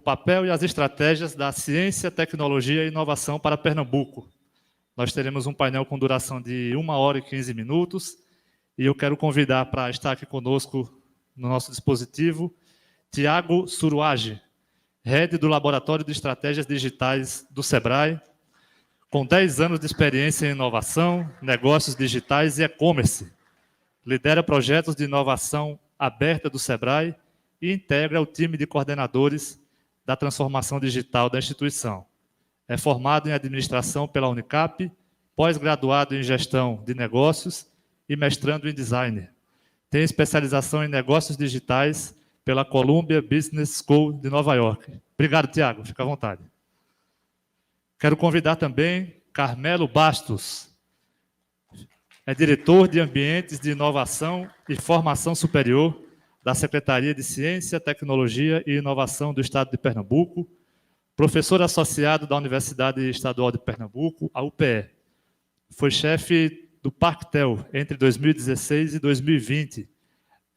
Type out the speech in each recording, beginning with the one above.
papel e as estratégias da ciência, tecnologia e inovação para Pernambuco. Nós teremos um painel com duração de 1 hora e 15 minutos, e eu quero convidar para estar aqui conosco no nosso dispositivo Tiago Suruage, Head do Laboratório de Estratégias Digitais do SEBRAE, com 10 anos de experiência em inovação, negócios digitais e e-commerce. Lidera projetos de inovação aberta do SEBRAE e integra o time de coordenadores da transformação digital da instituição. É formado em administração pela Unicap, pós-graduado em gestão de negócios e mestrando em design. Tem especialização em negócios digitais pela Columbia Business School de Nova York. Obrigado, Tiago. Fica à vontade. Quero convidar também Carmelo Bastos. É diretor de Ambientes de Inovação e Formação Superior da Secretaria de Ciência, Tecnologia e Inovação do Estado de Pernambuco, professor associado da Universidade Estadual de Pernambuco, a UPE. Foi chefe do Parctel entre 2016 e 2020.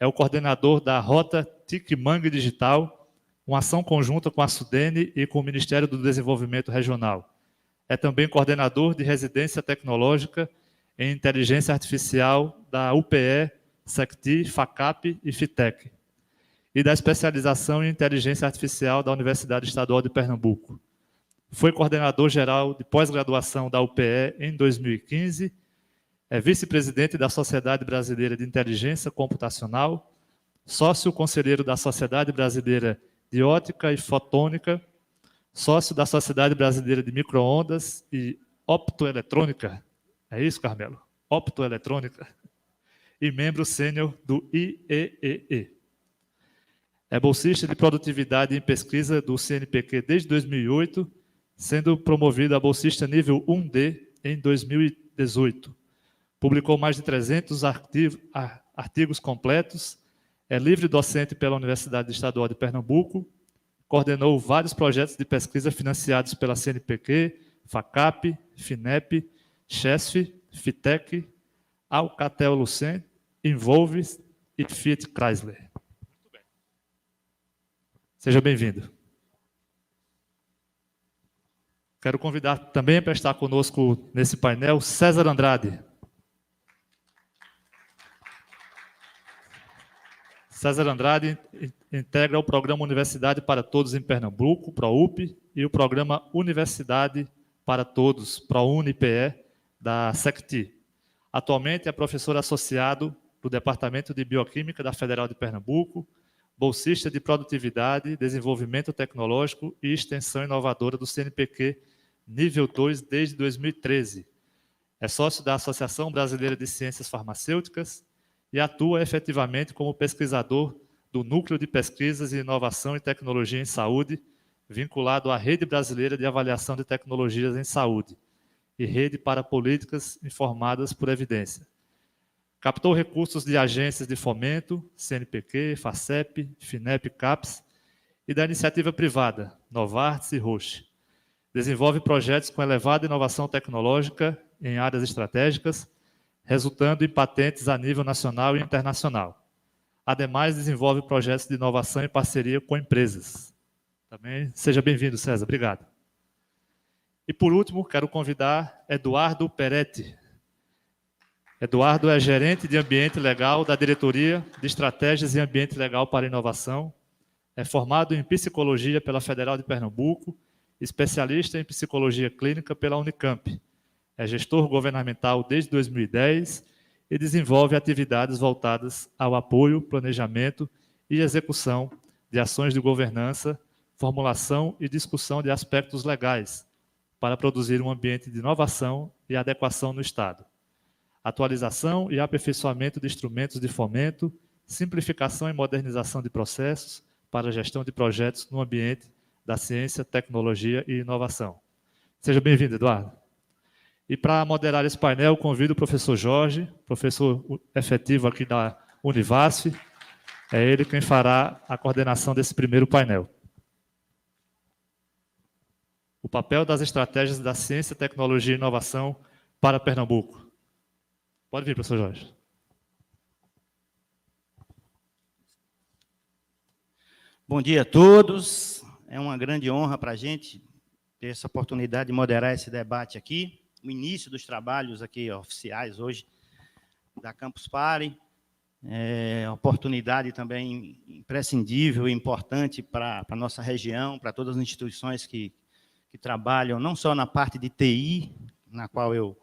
É o coordenador da Rota TIC-Mangue Digital, uma ação conjunta com a SUDENE e com o Ministério do Desenvolvimento Regional. É também coordenador de residência tecnológica em inteligência artificial da UPE, SECTI, FACAP e FITEC, e da especialização em inteligência artificial da Universidade Estadual de Pernambuco. Foi coordenador geral de pós-graduação da UPE em 2015, é vice-presidente da Sociedade Brasileira de Inteligência Computacional, sócio conselheiro da Sociedade Brasileira de Ótica e Fotônica, sócio da Sociedade Brasileira de Microondas e Optoeletrônica. É isso, Carmelo? Optoeletrônica. E membro sênior do IEEE. É bolsista de produtividade em pesquisa do CNPq desde 2008, sendo promovido a bolsista nível 1D em 2018. Publicou mais de 300 artigos completos, é livre docente pela Universidade Estadual de Pernambuco, coordenou vários projetos de pesquisa financiados pela CNPq, FACAP, FINEP, CHESF, FITEC, Alcatel-Lucent, Involves e Fiat Chrysler. Muito bem. Seja bem-vindo. Quero convidar também para estar conosco nesse painel César Andrade. César Andrade integra o Programa Universidade para Todos em Pernambuco, ProUP, e o Programa Universidade para Todos, ProUniPE, da SECTI. Atualmente é professor associado do Departamento de Bioquímica da Federal de Pernambuco, bolsista de Produtividade, Desenvolvimento Tecnológico e Extensão Inovadora do CNPq Nível 2 desde 2013. É sócio da Associação Brasileira de Ciências Farmacêuticas e atua efetivamente como pesquisador do Núcleo de Pesquisas e Inovação e Tecnologia em Saúde, vinculado à Rede Brasileira de Avaliação de Tecnologias em Saúde e Rede para Políticas Informadas por Evidência. Captou recursos de agências de fomento, CNPq, FACEP, FINEP, CAPES, e da iniciativa privada, Novartis e Roche. Desenvolve projetos com elevada inovação tecnológica em áreas estratégicas, resultando em patentes a nível nacional e internacional. Ademais, desenvolve projetos de inovação em parceria com empresas. Também seja bem-vindo, César. Obrigado. E, por último, quero convidar Eduardo Peretti. Eduardo é gerente de Ambiente Legal da Diretoria de Estratégias e Ambiente Legal para Inovação. É formado em Psicologia pela Federal de Pernambuco, especialista em Psicologia Clínica pela Unicamp. É gestor governamental desde 2010 e desenvolve atividades voltadas ao apoio, planejamento e execução de ações de governança, formulação e discussão de aspectos legais, para produzir um ambiente de inovação e adequação no Estado. Atualização e aperfeiçoamento de instrumentos de fomento, simplificação e modernização de processos para a gestão de projetos no ambiente da ciência, tecnologia e inovação. Seja bem-vindo, Eduardo. E para moderar esse painel, convido o professor Jorge, professor efetivo aqui da Univasf. É ele quem fará a coordenação desse primeiro painel. O papel das estratégias da ciência, tecnologia e inovação para Pernambuco. Pode vir, professor Jorge. Bom dia a todos. é uma grande honra para a gente ter essa oportunidade de moderar esse debate aqui, o início dos trabalhos aqui oficiais hoje da Campus Party, oportunidade também imprescindível e importante para a nossa região, para todas as instituições que trabalham não só na parte de TI, na qual eu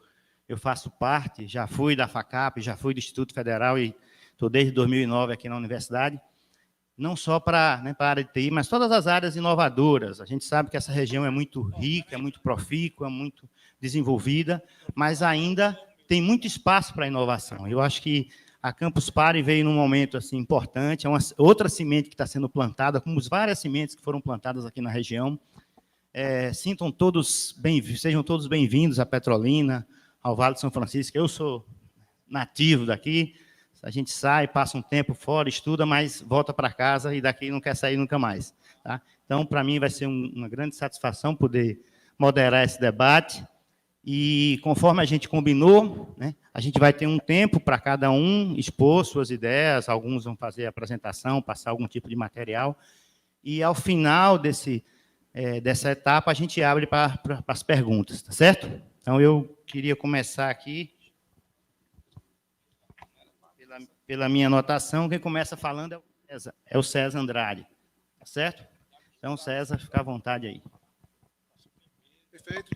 faço parte, já fui da FACAP, já fui do Instituto Federal e estou desde 2009 aqui na universidade, não só para a área de TI, mas todas as áreas inovadoras. A gente sabe que essa região é muito rica, é muito profícua, muito desenvolvida, mas ainda tem muito espaço para inovação. Eu acho que a Campus Party veio num momento assim, importante, é outra semente que está sendo plantada, como várias sementes que foram plantadas aqui na região. Sejam todos bem-vindos à Petrolina, ao Vale de São Francisco. Eu sou nativo daqui, a gente sai, passa um tempo fora, estuda, mas volta para casa e daqui não quer sair nunca mais. Tá? Então, para mim, vai ser uma grande satisfação poder moderar esse debate. E, conforme a gente combinou, né, a gente vai ter um tempo para cada um expor suas ideias, alguns vão fazer a apresentação, passar algum tipo de material, e, ao final dessa etapa, a gente abre para as perguntas, tá certo? Então, eu queria começar aqui pela minha anotação. Quem começa falando é o César Andrade, tá certo? Então, César, fica à vontade aí. Perfeito.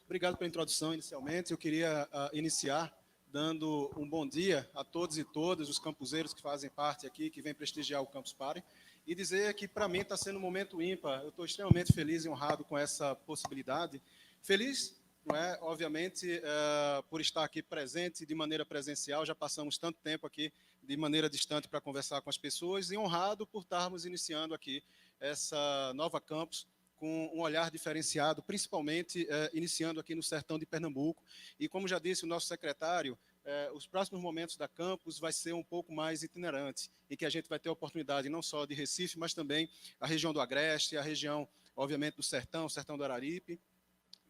Obrigado pela introdução, inicialmente. Eu queria iniciar dando um bom dia a todos e todas os campuseiros que fazem parte aqui, que vêm prestigiar o Campus Party, e dizer que, para mim, está sendo um momento ímpar. Eu estou extremamente feliz e honrado com essa possibilidade. Feliz, não é? Obviamente, por estar aqui presente de maneira presencial. Já passamos tanto tempo aqui de maneira distante para conversar com as pessoas, e honrado por estarmos iniciando aqui essa nova campus com um olhar diferenciado, principalmente iniciando aqui no sertão de Pernambuco. E, como já disse o nosso secretário, os próximos momentos da campus vai ser um pouco mais itinerante, em que a gente vai ter a oportunidade não só de Recife, mas também a região do Agreste, a região, obviamente, do sertão do Araripe,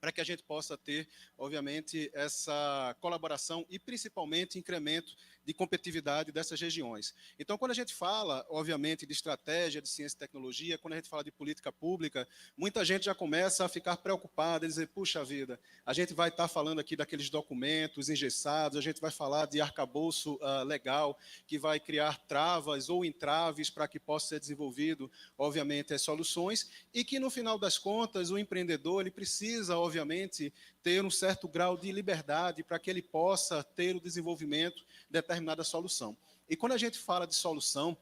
para que a gente possa ter, obviamente, essa colaboração e, principalmente, incremento de competitividade dessas regiões. Então, quando a gente fala, obviamente, de estratégia, de ciência e tecnologia, quando a gente fala de política pública, muita gente já começa a ficar preocupada, a dizer, puxa vida, a gente vai estar falando aqui daqueles documentos engessados, a gente vai falar de arcabouço legal, que vai criar travas ou entraves para que possa ser desenvolvido, obviamente, as soluções, e que, no final das contas, o empreendedor ele precisa, obviamente, ter um certo grau de liberdade para que ele possa ter o desenvolvimento de determinada solução. E quando a gente fala de solução,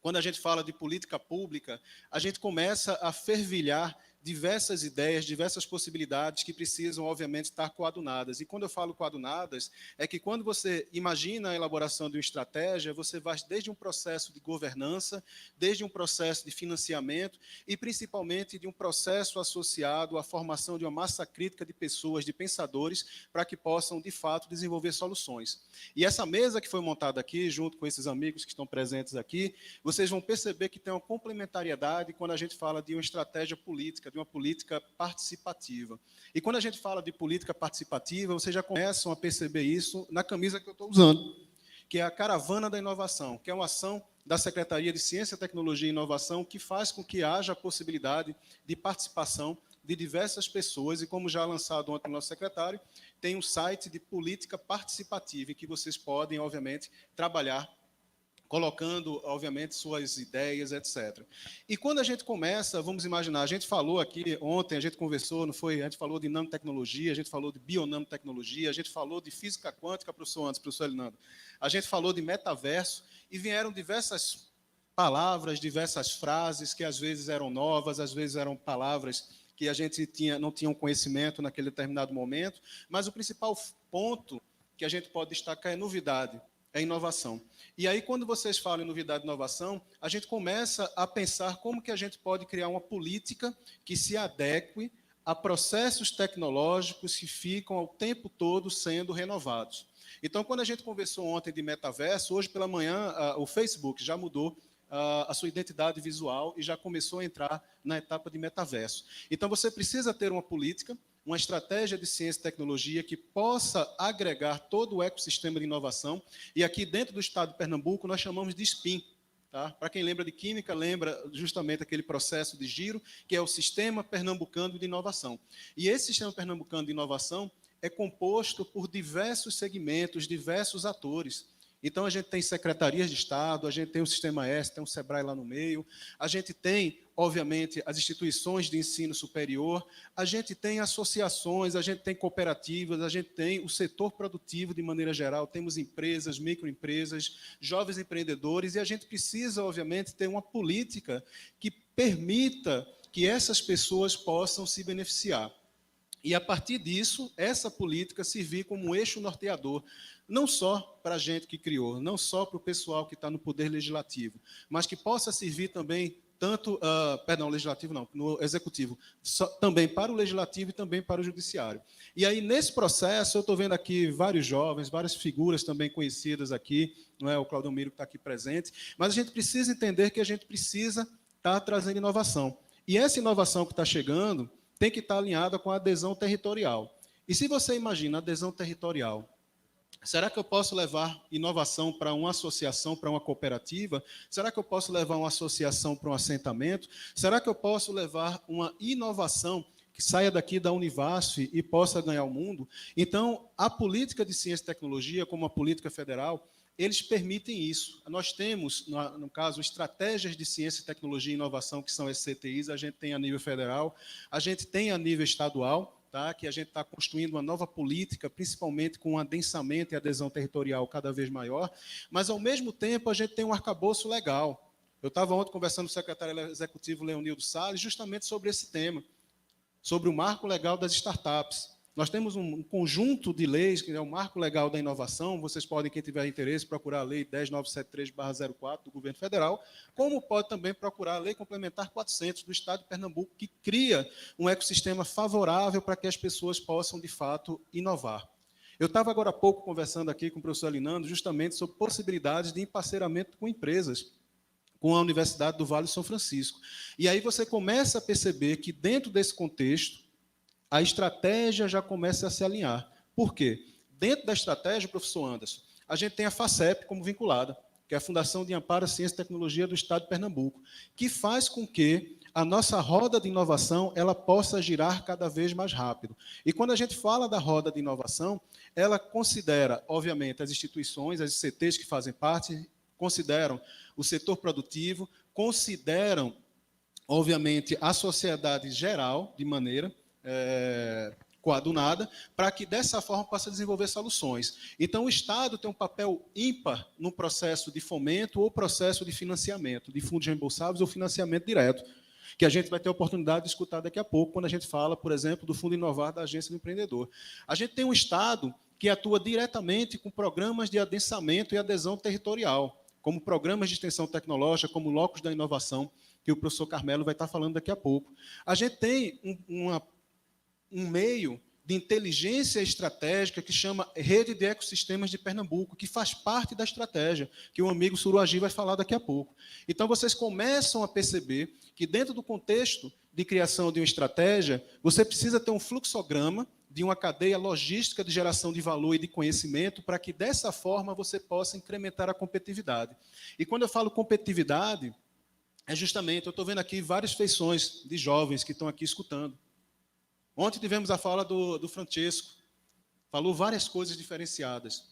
quando a gente fala de política pública, a gente começa a fervilhar diversas ideias, diversas possibilidades que precisam, obviamente, estar coadunadas. E quando eu falo coadunadas, é que quando você imagina a elaboração de uma estratégia, você vai desde um processo de governança, desde um processo de financiamento e, principalmente, de um processo associado à formação de uma massa crítica de pessoas, de pensadores, para que possam, de fato, desenvolver soluções. E essa mesa que foi montada aqui, junto com esses amigos que estão presentes aqui, vocês vão perceber que tem uma complementariedade quando a gente fala de uma estratégia política, de uma política participativa. E quando a gente fala de política participativa, vocês já começam a perceber isso na camisa que eu estou usando, que é a Caravana da Inovação, que é uma ação da Secretaria de Ciência, Tecnologia e Inovação que faz com que haja a possibilidade de participação de diversas pessoas, e como já lançado ontem o nosso secretário, tem um site de política participativa, em que vocês podem, obviamente, trabalhar colocando, obviamente, suas ideias, etc. E quando a gente começa, vamos imaginar, a gente falou aqui, ontem a gente conversou, não foi? A gente falou de nanotecnologia, a gente falou de bionanotecnologia, a gente falou de física quântica, professor Elinando, a gente falou de metaverso, e vieram diversas palavras, diversas frases que às vezes eram novas, às vezes eram palavras que a gente não tinha um conhecimento naquele determinado momento, mas o principal ponto que a gente pode destacar é novidade. É inovação. E aí, quando vocês falam em novidade e inovação, a gente começa a pensar como que a gente pode criar uma política que se adeque a processos tecnológicos que ficam ao tempo todo sendo renovados. Então, quando a gente conversou ontem de metaverso, hoje pela manhã o Facebook já mudou a sua identidade visual e já começou a entrar na etapa de metaverso. Então, você precisa ter uma política, uma estratégia de ciência e tecnologia que possa agregar todo o ecossistema de inovação. E aqui dentro do estado de Pernambuco nós chamamos de SPIN, Tá? Para quem lembra de química, lembra justamente aquele processo de giro, que é o Sistema Pernambucano de Inovação. E esse Sistema Pernambucano de Inovação é composto por diversos segmentos, diversos atores. Então, a gente tem secretarias de Estado, a gente tem o Sistema S, tem o SEBRAE lá no meio, a gente tem, obviamente, as instituições de ensino superior, a gente tem associações, a gente tem cooperativas, a gente tem o setor produtivo de maneira geral, temos empresas, microempresas, jovens empreendedores, e a gente precisa, obviamente, ter uma política que permita que essas pessoas possam se beneficiar. E, a partir disso, essa política servir como um eixo norteador, não só para a gente que criou, não só para o pessoal que está no poder legislativo, mas que possa servir também, tanto, legislativo não, no executivo, também para o legislativo e também para o judiciário. E aí, nesse processo, eu estou vendo aqui vários jovens, várias figuras também conhecidas aqui, não é o Claudomiro que está aqui presente, mas a gente precisa entender que a gente precisa estar trazendo inovação. E essa inovação que está chegando tem que estar alinhada com a adesão territorial. E se você imagina a adesão territorial, será que eu posso levar inovação para uma associação, para uma cooperativa? Será que eu posso levar uma associação para um assentamento? Será que eu posso levar uma inovação que saia daqui da Univasf e possa ganhar o mundo? Então, a política de ciência e tecnologia, como a política federal, eles permitem isso. Nós temos, no caso, estratégias de ciência, tecnologia e inovação, que são as CTIs, a gente tem a nível federal, a gente tem a nível estadual, tá? Que a gente está construindo uma nova política, principalmente com um adensamento e adesão territorial cada vez maior, mas, ao mesmo tempo, a gente tem um arcabouço legal. Eu estava ontem conversando com o secretário executivo Leonildo Salles, justamente sobre esse tema, sobre o marco legal das startups. Nós temos um conjunto de leis, que é o Marco Legal da Inovação, vocês podem, quem tiver interesse, procurar a Lei 10973/04 do Governo Federal, como pode também procurar a Lei Complementar 400 do Estado de Pernambuco, que cria um ecossistema favorável para que as pessoas possam, de fato, inovar. Eu estava agora há pouco conversando aqui com o professor Alinando justamente sobre possibilidades de emparceiramento com empresas, com a Universidade do Vale do São Francisco. E aí você começa a perceber que, dentro desse contexto, a estratégia já começa a se alinhar. Por quê? Dentro da estratégia, professor Anderson, a gente tem a FACEP como vinculada, que é a Fundação de Amparo à Ciência e Tecnologia do Estado de Pernambuco, que faz com que a nossa roda de inovação ela possa girar cada vez mais rápido. E quando a gente fala da roda de inovação, ela considera, obviamente, as instituições, as ICTs que fazem parte, consideram o setor produtivo, consideram, obviamente, a sociedade geral, de maneira coadunada, para que dessa forma possa desenvolver soluções. Então, o Estado tem um papel ímpar no processo de fomento ou processo de financiamento, de fundos reembolsáveis ou financiamento direto, que a gente vai ter a oportunidade de escutar daqui a pouco, quando a gente fala, por exemplo, do Fundo Inovar da Agência do Empreendedor. A gente tem um Estado que atua diretamente com programas de adensamento e adesão territorial, como programas de extensão tecnológica, como Locus da Inovação, que o professor Carmelo vai estar falando daqui a pouco. A gente tem um meio de inteligência estratégica que chama Rede de Ecossistemas de Pernambuco, que faz parte da estratégia, que o amigo Suruagi vai falar daqui a pouco. Então, vocês começam a perceber que, dentro do contexto de criação de uma estratégia, você precisa ter um fluxograma de uma cadeia logística de geração de valor e de conhecimento, para que, dessa forma, você possa incrementar a competitividade. E quando eu falo competitividade, é justamente, eu estou vendo aqui várias feições de jovens que estão aqui escutando. Ontem tivemos a fala do Francesco, falou várias coisas diferenciadas.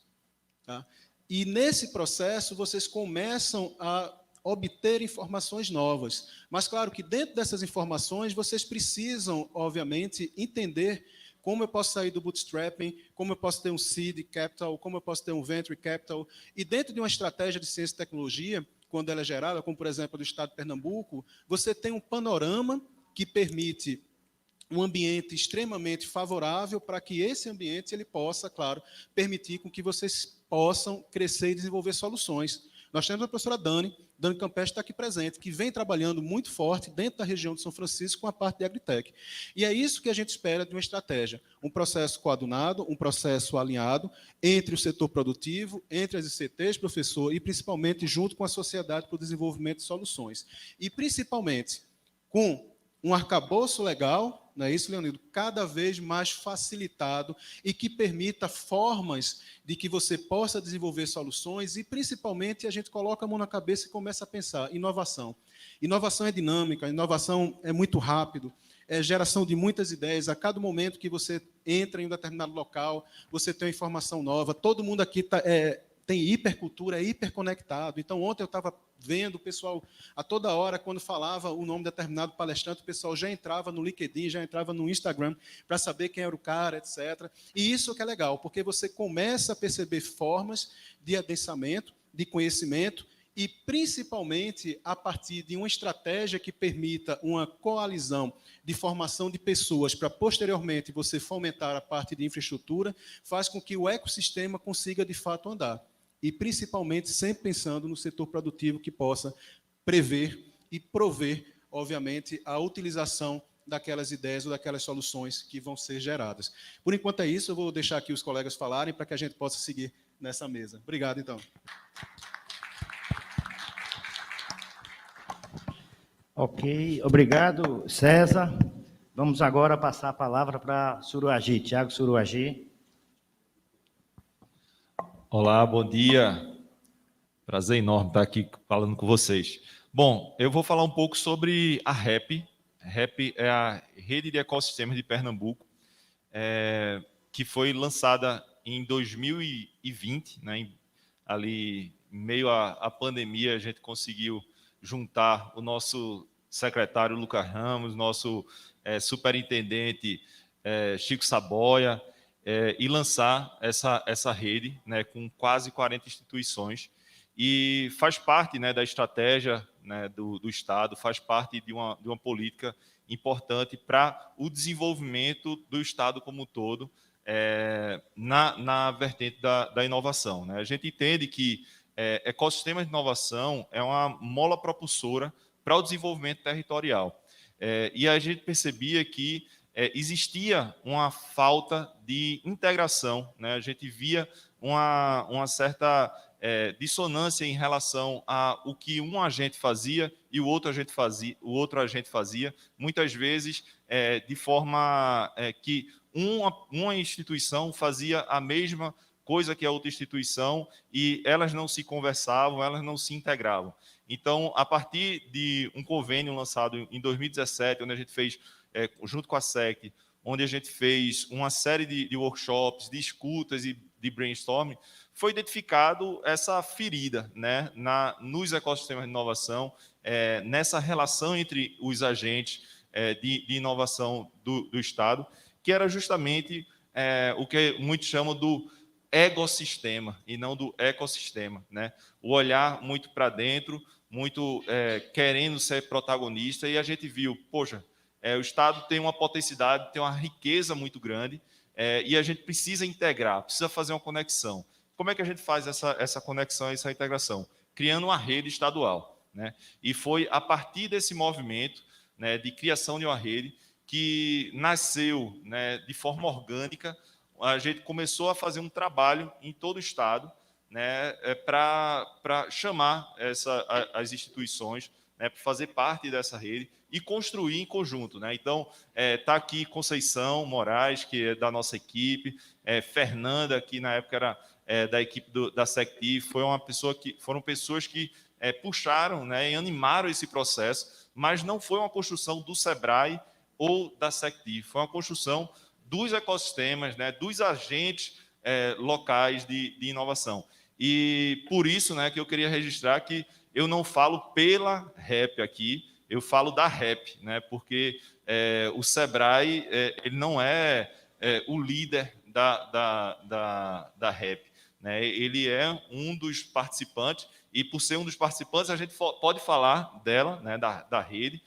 Tá? E nesse processo vocês começam a obter informações novas. Mas claro que dentro dessas informações vocês precisam, obviamente, entender como eu posso sair do bootstrapping, como eu posso ter um seed capital, como eu posso ter um venture capital. E dentro de uma estratégia de ciência e tecnologia, quando ela é gerada, como por exemplo do Estado de Pernambuco, você tem um panorama que permite um ambiente extremamente favorável para que esse ambiente ele possa, claro, permitir com que vocês possam crescer e desenvolver soluções. Nós temos a professora Dani Campestre está aqui presente, que vem trabalhando muito forte dentro da região de São Francisco com a parte de Agritech. E é isso que a gente espera de uma estratégia, um processo coadunado, um processo alinhado entre o setor produtivo, entre as ICTs, professor, e principalmente junto com a sociedade para o desenvolvimento de soluções. E principalmente com um arcabouço legal, não é isso, Leonido? Cada vez mais facilitado e que permita formas de que você possa desenvolver soluções e, principalmente, a gente coloca a mão na cabeça e começa a pensar. Inovação. Inovação é dinâmica, inovação é muito rápido, é geração de muitas ideias. A cada momento que você entra em um determinado local, você tem uma informação nova. Todo mundo aqui tem hipercultura, é hiperconectado. Então, ontem eu estava vendo o pessoal, a toda hora, quando falava o nome de determinado palestrante, o pessoal já entrava no LinkedIn, já entrava no Instagram, para saber quem era o cara, etc. E isso que é legal, porque você começa a perceber formas de adensamento, de conhecimento, e principalmente a partir de uma estratégia que permita uma coalizão de formação de pessoas para, posteriormente, você fomentar a parte de infraestrutura, faz com que o ecossistema consiga, de fato, andar. E, principalmente, sempre pensando no setor produtivo que possa prever e prover, obviamente, a utilização daquelas ideias ou daquelas soluções que vão ser geradas. Por enquanto é isso, eu vou deixar aqui os colegas falarem para que a gente possa seguir nessa mesa. Obrigado, então. Ok, obrigado, César. Vamos agora passar a palavra para Suruagi, Tiago Suruagi. Olá, bom dia. Prazer enorme estar aqui falando com vocês. Bom, eu vou falar um pouco sobre a REP. A REP é a Rede de Ecossistemas de Pernambuco, que foi lançada em 2020, né, ali em meio à pandemia, a gente conseguiu juntar o nosso secretário Lucas Ramos, nosso superintendente Chico Saboia, e lançar essa rede, né, com quase 40 instituições, e faz parte, né, da estratégia, né, do Estado, faz parte de uma política importante para o desenvolvimento do Estado como um todo, na vertente da inovação, né? A gente entende que ecossistemas de inovação é uma mola propulsora para o desenvolvimento territorial. E a gente percebia que existia uma falta de integração, né? A gente via uma certa dissonância em relação a o que um agente fazia e o outro agente fazia, muitas vezes de forma que uma instituição fazia a mesma coisa que a outra instituição e elas não se conversavam, elas não se integravam. Então, a partir de um convênio lançado em 2017, onde a gente fez, junto com a SEC, onde a gente fez uma série de workshops, de escutas e de brainstorming, foi identificado essa ferida, né, nos ecossistemas de inovação, nessa relação entre os agentes de inovação do Estado, que era justamente o que muitos chamam do ecossistema e não do ecossistema, né? O olhar muito para dentro, muito querendo ser protagonista, e a gente viu, poxa, o Estado tem uma potencialidade, tem uma riqueza muito grande, e a gente precisa integrar, precisa fazer uma conexão. Como é que a gente faz essa conexão, essa integração? Criando uma rede estadual, né? E foi a partir desse movimento, né, de criação de uma rede que nasceu, né, de forma orgânica. A gente começou a fazer um trabalho em todo o Estado, né, para chamar as instituições, né, para fazer parte dessa rede e construir em conjunto, né? Então, está aqui Conceição Moraes, que é da nossa equipe, Fernanda, que na época era da equipe da SECTI, foram pessoas que puxaram, né, e animaram esse processo, mas não foi uma construção do SEBRAE ou da SECTI, foi uma construção dos ecossistemas, né, dos agentes locais de inovação. E por isso, né, que eu queria registrar que eu não falo pela REP aqui, eu falo da REP, né, porque o SEBRAE ele não é o líder da REP, né, ele é um dos participantes, e por ser um dos participantes, a gente pode falar dela, né, da rede,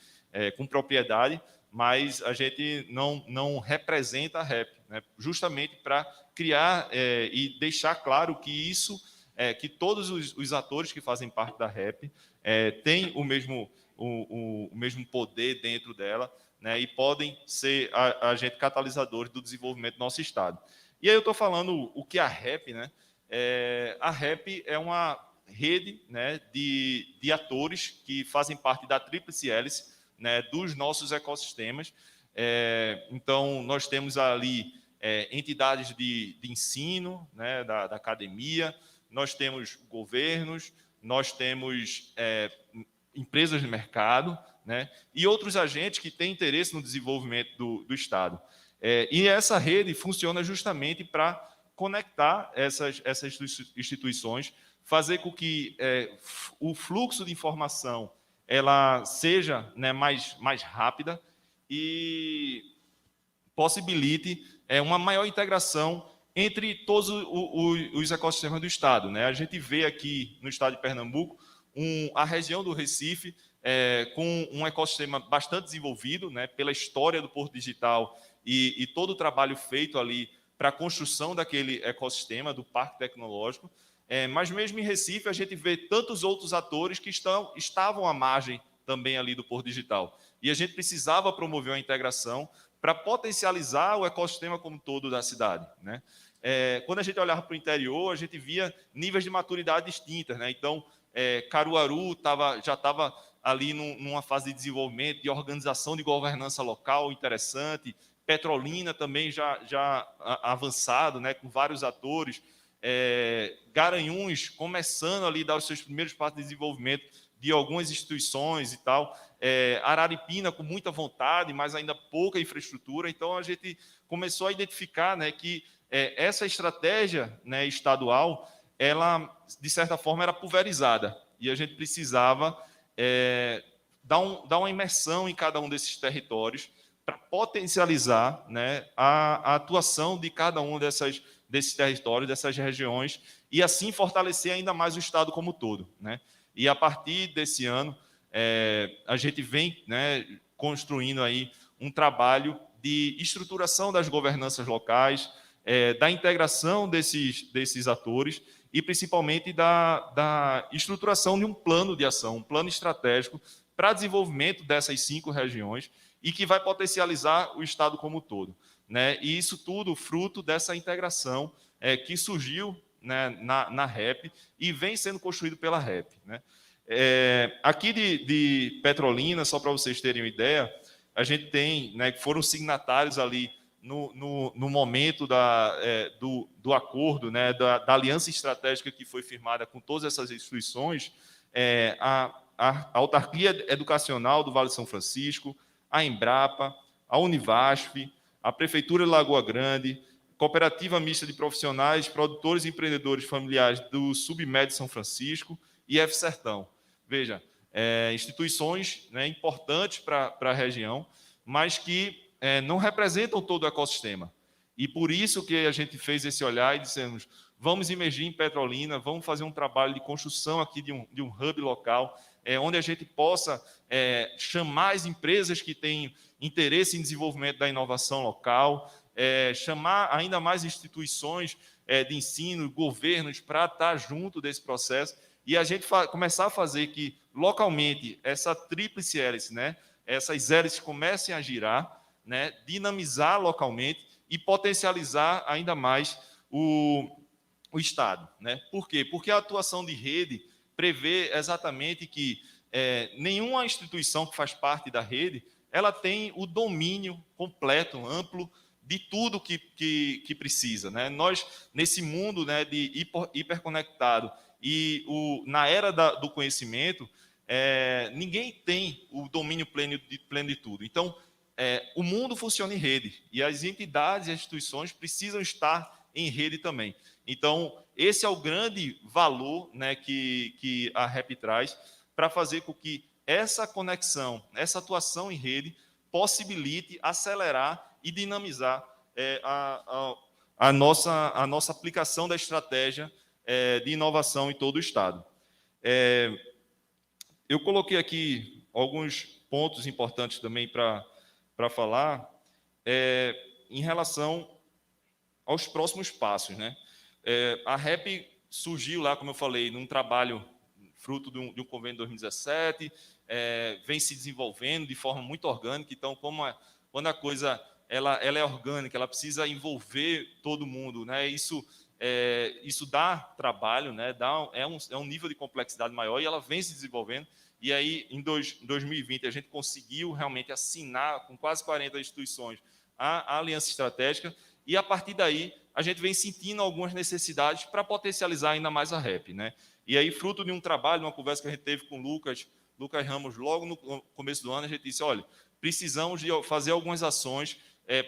com propriedade, mas a gente não representa a REP, né, justamente para criar e deixar claro que isso, que todos os atores que fazem parte da REP têm o mesmo poder dentro dela, né, e podem ser agentes catalisadores do desenvolvimento do nosso Estado. E aí eu estou falando o que é a REP, né? A REP é uma rede, né, de atores que fazem parte da Tríplice Hélice, né, dos nossos ecossistemas. Então, nós temos ali entidades de ensino, né, da academia, nós temos governos, nós temos empresas de mercado, né, e outros agentes que têm interesse no desenvolvimento do Estado. E essa rede funciona justamente para conectar essas instituições, fazer com que o fluxo de informação ela seja, né, mais rápida e possibilite uma maior integração entre todos os ecossistemas do Estado, né? A gente vê aqui no Estado de Pernambuco a região do Recife com um ecossistema bastante desenvolvido, né, pela história do Porto Digital e todo o trabalho feito ali para a construção daquele ecossistema, do Parque Tecnológico. Mas mesmo em Recife, a gente vê tantos outros atores que estavam à margem também ali do Porto Digital. E a gente precisava promover uma integração para potencializar o ecossistema como todo da cidade, né? Quando a gente olhava para o interior, a gente via níveis de maturidade distintas, né? Então, Caruaru já estava ali numa fase de desenvolvimento, de organização de governança local interessante, Petrolina também já avançado, né, com vários atores, Garanhuns começando ali a dar os seus primeiros passos de desenvolvimento de algumas instituições e tal, Araripina com muita vontade, mas ainda pouca infraestrutura. Então, a gente começou a identificar, né, que essa estratégia, né, estadual, ela, de certa forma, era pulverizada, e a gente precisava dar uma imersão em cada um desses territórios para potencializar, né, a atuação de cada um desses territórios, dessas regiões, e assim fortalecer ainda mais o Estado como um todo, né? E a partir desse ano, a gente vem, né, construindo aí um trabalho de estruturação das governanças locais, da integração desses atores e principalmente da estruturação de um plano de ação, um plano estratégico para desenvolvimento dessas 5 regiões e que vai potencializar o Estado como um todo, né? E isso tudo fruto dessa integração que surgiu, né, na REP e vem sendo construído pela REP, né? Aqui de Petrolina, só para vocês terem uma ideia, a gente tem, né, que foram signatários ali no momento do acordo, né, da aliança estratégica que foi firmada com todas essas instituições, a Autarquia Educacional do Vale de São Francisco, a Embrapa, a Univasf, a Prefeitura de Lagoa Grande, Cooperativa Mista de Profissionais, Produtores e Empreendedores Familiares do Submédio São Francisco e F-Sertão. Veja, instituições, né, importantes para a região, mas que não representam todo o ecossistema. E por isso que a gente fez esse olhar e dissemos, vamos emergir em Petrolina, vamos fazer um trabalho de construção aqui de um hub local, onde a gente possa chamar as empresas que têm interesse em desenvolvimento da inovação local, chamar ainda mais instituições de ensino, governos, para estar junto desse processo, e a gente começar a fazer que, localmente, essa tríplice hélice, né, essas hélices comecem a girar, né, dinamizar localmente e potencializar ainda mais o Estado, né? Por quê? Porque a atuação de rede prevê exatamente que nenhuma instituição que faz parte da rede ela tem o domínio completo, amplo, de tudo que precisa, né? Nós, nesse mundo, né, de hiperconectado e na era do conhecimento, ninguém tem o domínio pleno de tudo. Então, o mundo funciona em rede, e as entidades e as instituições precisam estar em rede também. Então, esse é o grande valor, né, que a REP traz para fazer com que essa conexão, essa atuação em rede, possibilite acelerar e dinamizar a nossa aplicação da estratégia de inovação em todo o Estado. Eu coloquei aqui alguns pontos importantes também para falar em relação aos próximos passos, né? A REP surgiu lá, como eu falei, num trabalho fruto de um convênio de 2017, vem se desenvolvendo de forma muito orgânica. Então, quando a coisa ela é orgânica, ela precisa envolver todo mundo, né? Isso dá trabalho, né? É um nível de complexidade maior, e ela vem se desenvolvendo. E aí, em 2020, a gente conseguiu realmente assinar com quase 40 instituições a aliança estratégica, e a partir daí a gente vem sentindo algumas necessidades para potencializar ainda mais a REP, né? E aí, fruto de um trabalho, uma conversa que a gente teve com o Lucas Ramos, logo no começo do ano, a gente disse, olha, precisamos de fazer algumas ações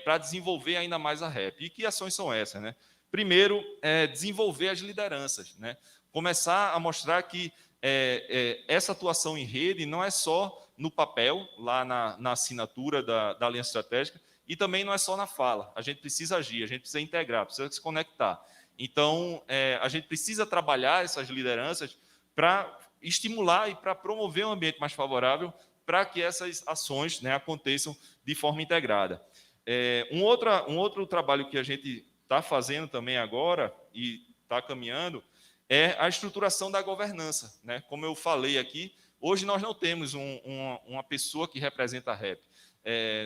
para desenvolver ainda mais a REP. E que ações são essas, né? Primeiro, desenvolver as lideranças, né? Começar a mostrar que essa atuação em rede não é só no papel, lá na assinatura da aliança estratégica, e também não é só na fala. A gente precisa agir, a gente precisa integrar, precisa se conectar. Então, a gente precisa trabalhar essas lideranças para estimular e para promover um ambiente mais favorável para que essas ações, né, aconteçam de forma integrada. Um outro trabalho que a gente está fazendo também agora e está caminhando é a estruturação da governança, né? Como eu falei aqui, hoje nós não temos uma pessoa que representa a REP.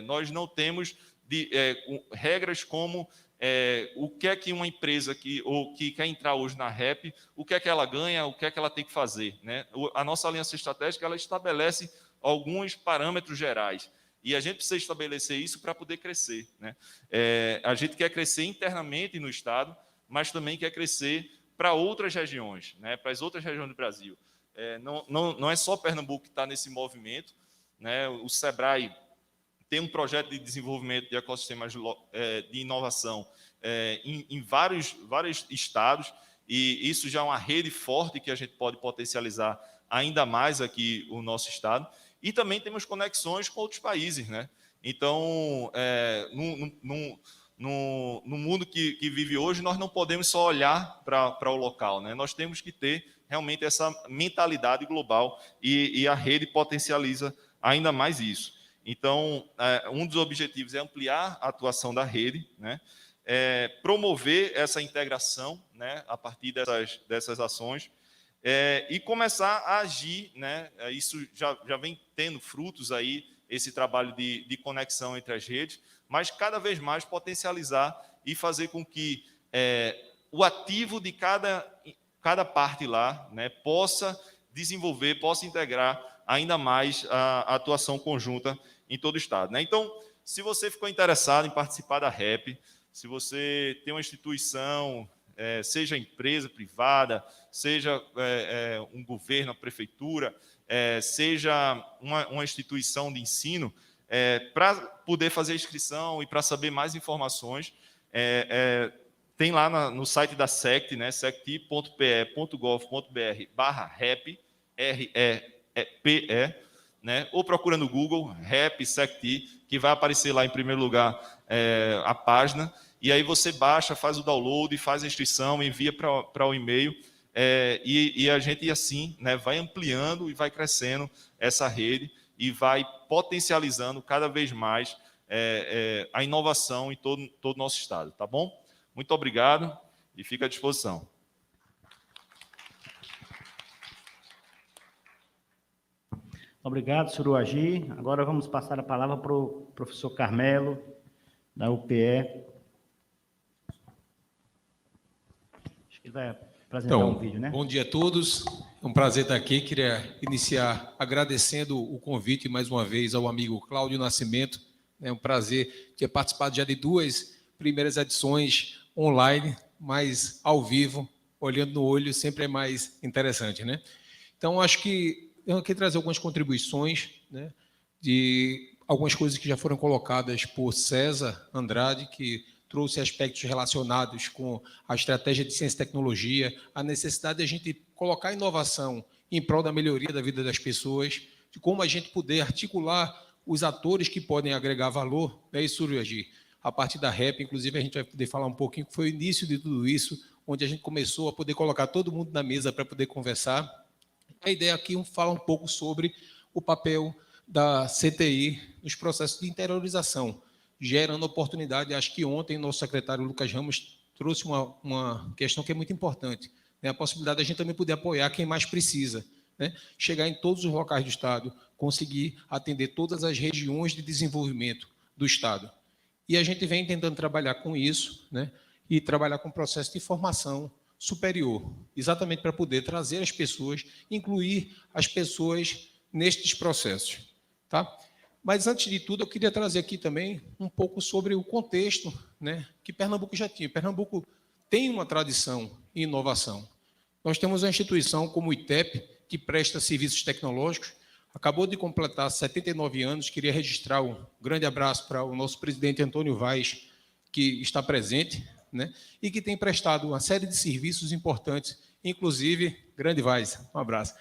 Nós não temos regras como o que é que uma empresa que quer entrar hoje na REP, o que é que ela ganha, o que é que ela tem que fazer, né? A nossa aliança estratégica, ela estabelece alguns parâmetros gerais, e a gente precisa estabelecer isso para poder crescer, né? A gente quer crescer internamente no Estado, mas também quer crescer para outras regiões, né? Para as outras regiões do Brasil. Não é só Pernambuco que está nesse movimento, né? O SEBRAE tem um projeto de desenvolvimento de ecossistemas de inovação em vários estados, e isso já é uma rede forte que a gente pode potencializar ainda mais aqui o nosso estado. E também temos conexões com outros países, né? Então, no mundo que vive hoje, nós não podemos só olhar para o local, né? Nós temos que ter realmente essa mentalidade global, e a rede potencializa ainda mais isso. Então, um dos objetivos é ampliar a atuação da rede, né? Promover essa integração, né, a partir dessas ações, e começar a agir, né? Isso já vem tendo frutos aí, esse trabalho de conexão entre as redes, mas cada vez mais potencializar e fazer com que o ativo de cada parte lá, né, possa desenvolver, possa integrar ainda mais a atuação conjunta em todo o Estado, né? Então, se você ficou interessado em participar da REP, se você tem uma instituição, seja empresa privada, seja um governo, a prefeitura, seja uma instituição de ensino, para poder fazer a inscrição e para saber mais informações, tem lá no site da SECT, né, sect.pe.gov.br/REP, REPE, né, ou procura no Google, REP SECT, que vai aparecer lá em primeiro lugar a página, e aí você baixa, faz o download, faz a inscrição, envia para o e-mail, e a gente assim, né, vai ampliando e vai crescendo essa rede e vai potencializando cada vez mais a inovação em todo o nosso estado, tá bom? Muito obrigado e fica à disposição. Obrigado, Suruagi. Agora vamos passar a palavra para o professor Carmelo, da UPE. Acho que ele vai apresentar um vídeo, né? Bom dia a todos. É um prazer estar aqui. Queria iniciar agradecendo o convite mais uma vez ao amigo Cláudio Nascimento. É um prazer ter participado já de 2 primeiras edições online, mas ao vivo, olhando no olho, sempre é mais interessante, né? Então, acho que eu quero trazer algumas contribuições, né, de algumas coisas que já foram colocadas por César Andrade, que trouxe aspectos relacionados com a estratégia de ciência e tecnologia, a necessidade de a gente colocar inovação em prol da melhoria da vida das pessoas, de como a gente poder articular os atores que podem agregar valor, né, e surgir a partir da REP. Inclusive, a gente vai poder falar um pouquinho que foi o início de tudo isso, onde a gente começou a poder colocar todo mundo na mesa para poder conversar. A ideia aqui é falar um pouco sobre o papel da CTI nos processos de interiorização, gerando oportunidade. Acho que ontem nosso secretário Lucas Ramos trouxe uma questão que é muito importante, né? A possibilidade de a gente também poder apoiar quem mais precisa, né? Chegar em todos os locais do Estado, conseguir atender todas as regiões de desenvolvimento do Estado. E a gente vem tentando trabalhar com isso, né? E trabalhar com o processo de formação superior, exatamente para poder trazer as pessoas, incluir as pessoas nestes processos. Tá? Mas, antes de tudo, eu queria trazer aqui também um pouco sobre o contexto, né, que Pernambuco já tinha. Pernambuco tem uma tradição em inovação. Nós temos uma instituição como o ITEP, que presta serviços tecnológicos, acabou de completar 79 anos, queria registrar um grande abraço para o nosso presidente Antônio Vaz, que está presente, né, e que tem prestado uma série de serviços importantes, inclusive, grande Vaz, um abraço,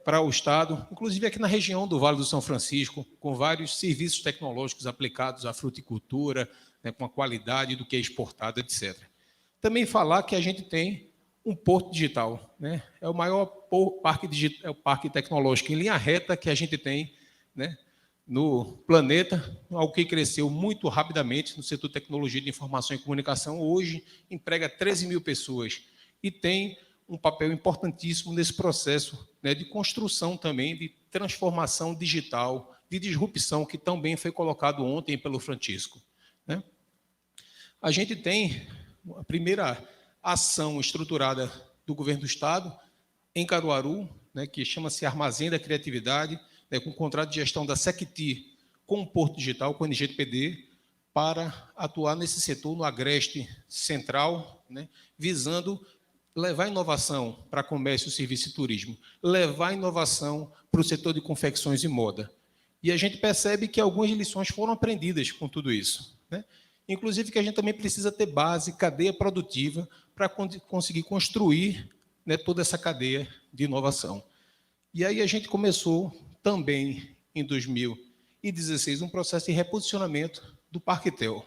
para o Estado, inclusive aqui na região do Vale do São Francisco, com vários serviços tecnológicos aplicados à fruticultura, né, com a qualidade do que é exportado, etc. Também falar que a gente tem um porto digital, né? É o maior parque tecnológico em linha reta que a gente tem, né, no planeta, algo que cresceu muito rapidamente no setor de tecnologia de informação e comunicação. Hoje emprega 13 mil pessoas e tem um papel importantíssimo nesse processo, né, de construção também, de transformação digital, de disrupção, que também foi colocado ontem pelo Francisco, né? A gente tem a primeira ação estruturada do governo do Estado em Caruaru, né, que chama-se Armazém da Criatividade, né, com contrato de gestão da Secti com o Porto Digital, com o NGPD, para atuar nesse setor no agreste central, né, visando levar inovação para comércio, serviço e turismo, levar inovação para o setor de confecções e moda. E a gente percebe que algumas lições foram aprendidas com tudo isso, né? Inclusive que a gente também precisa ter base, cadeia produtiva, para conseguir construir, né, toda essa cadeia de inovação. E aí a gente começou também, em 2016, um processo de reposicionamento do Parquetel,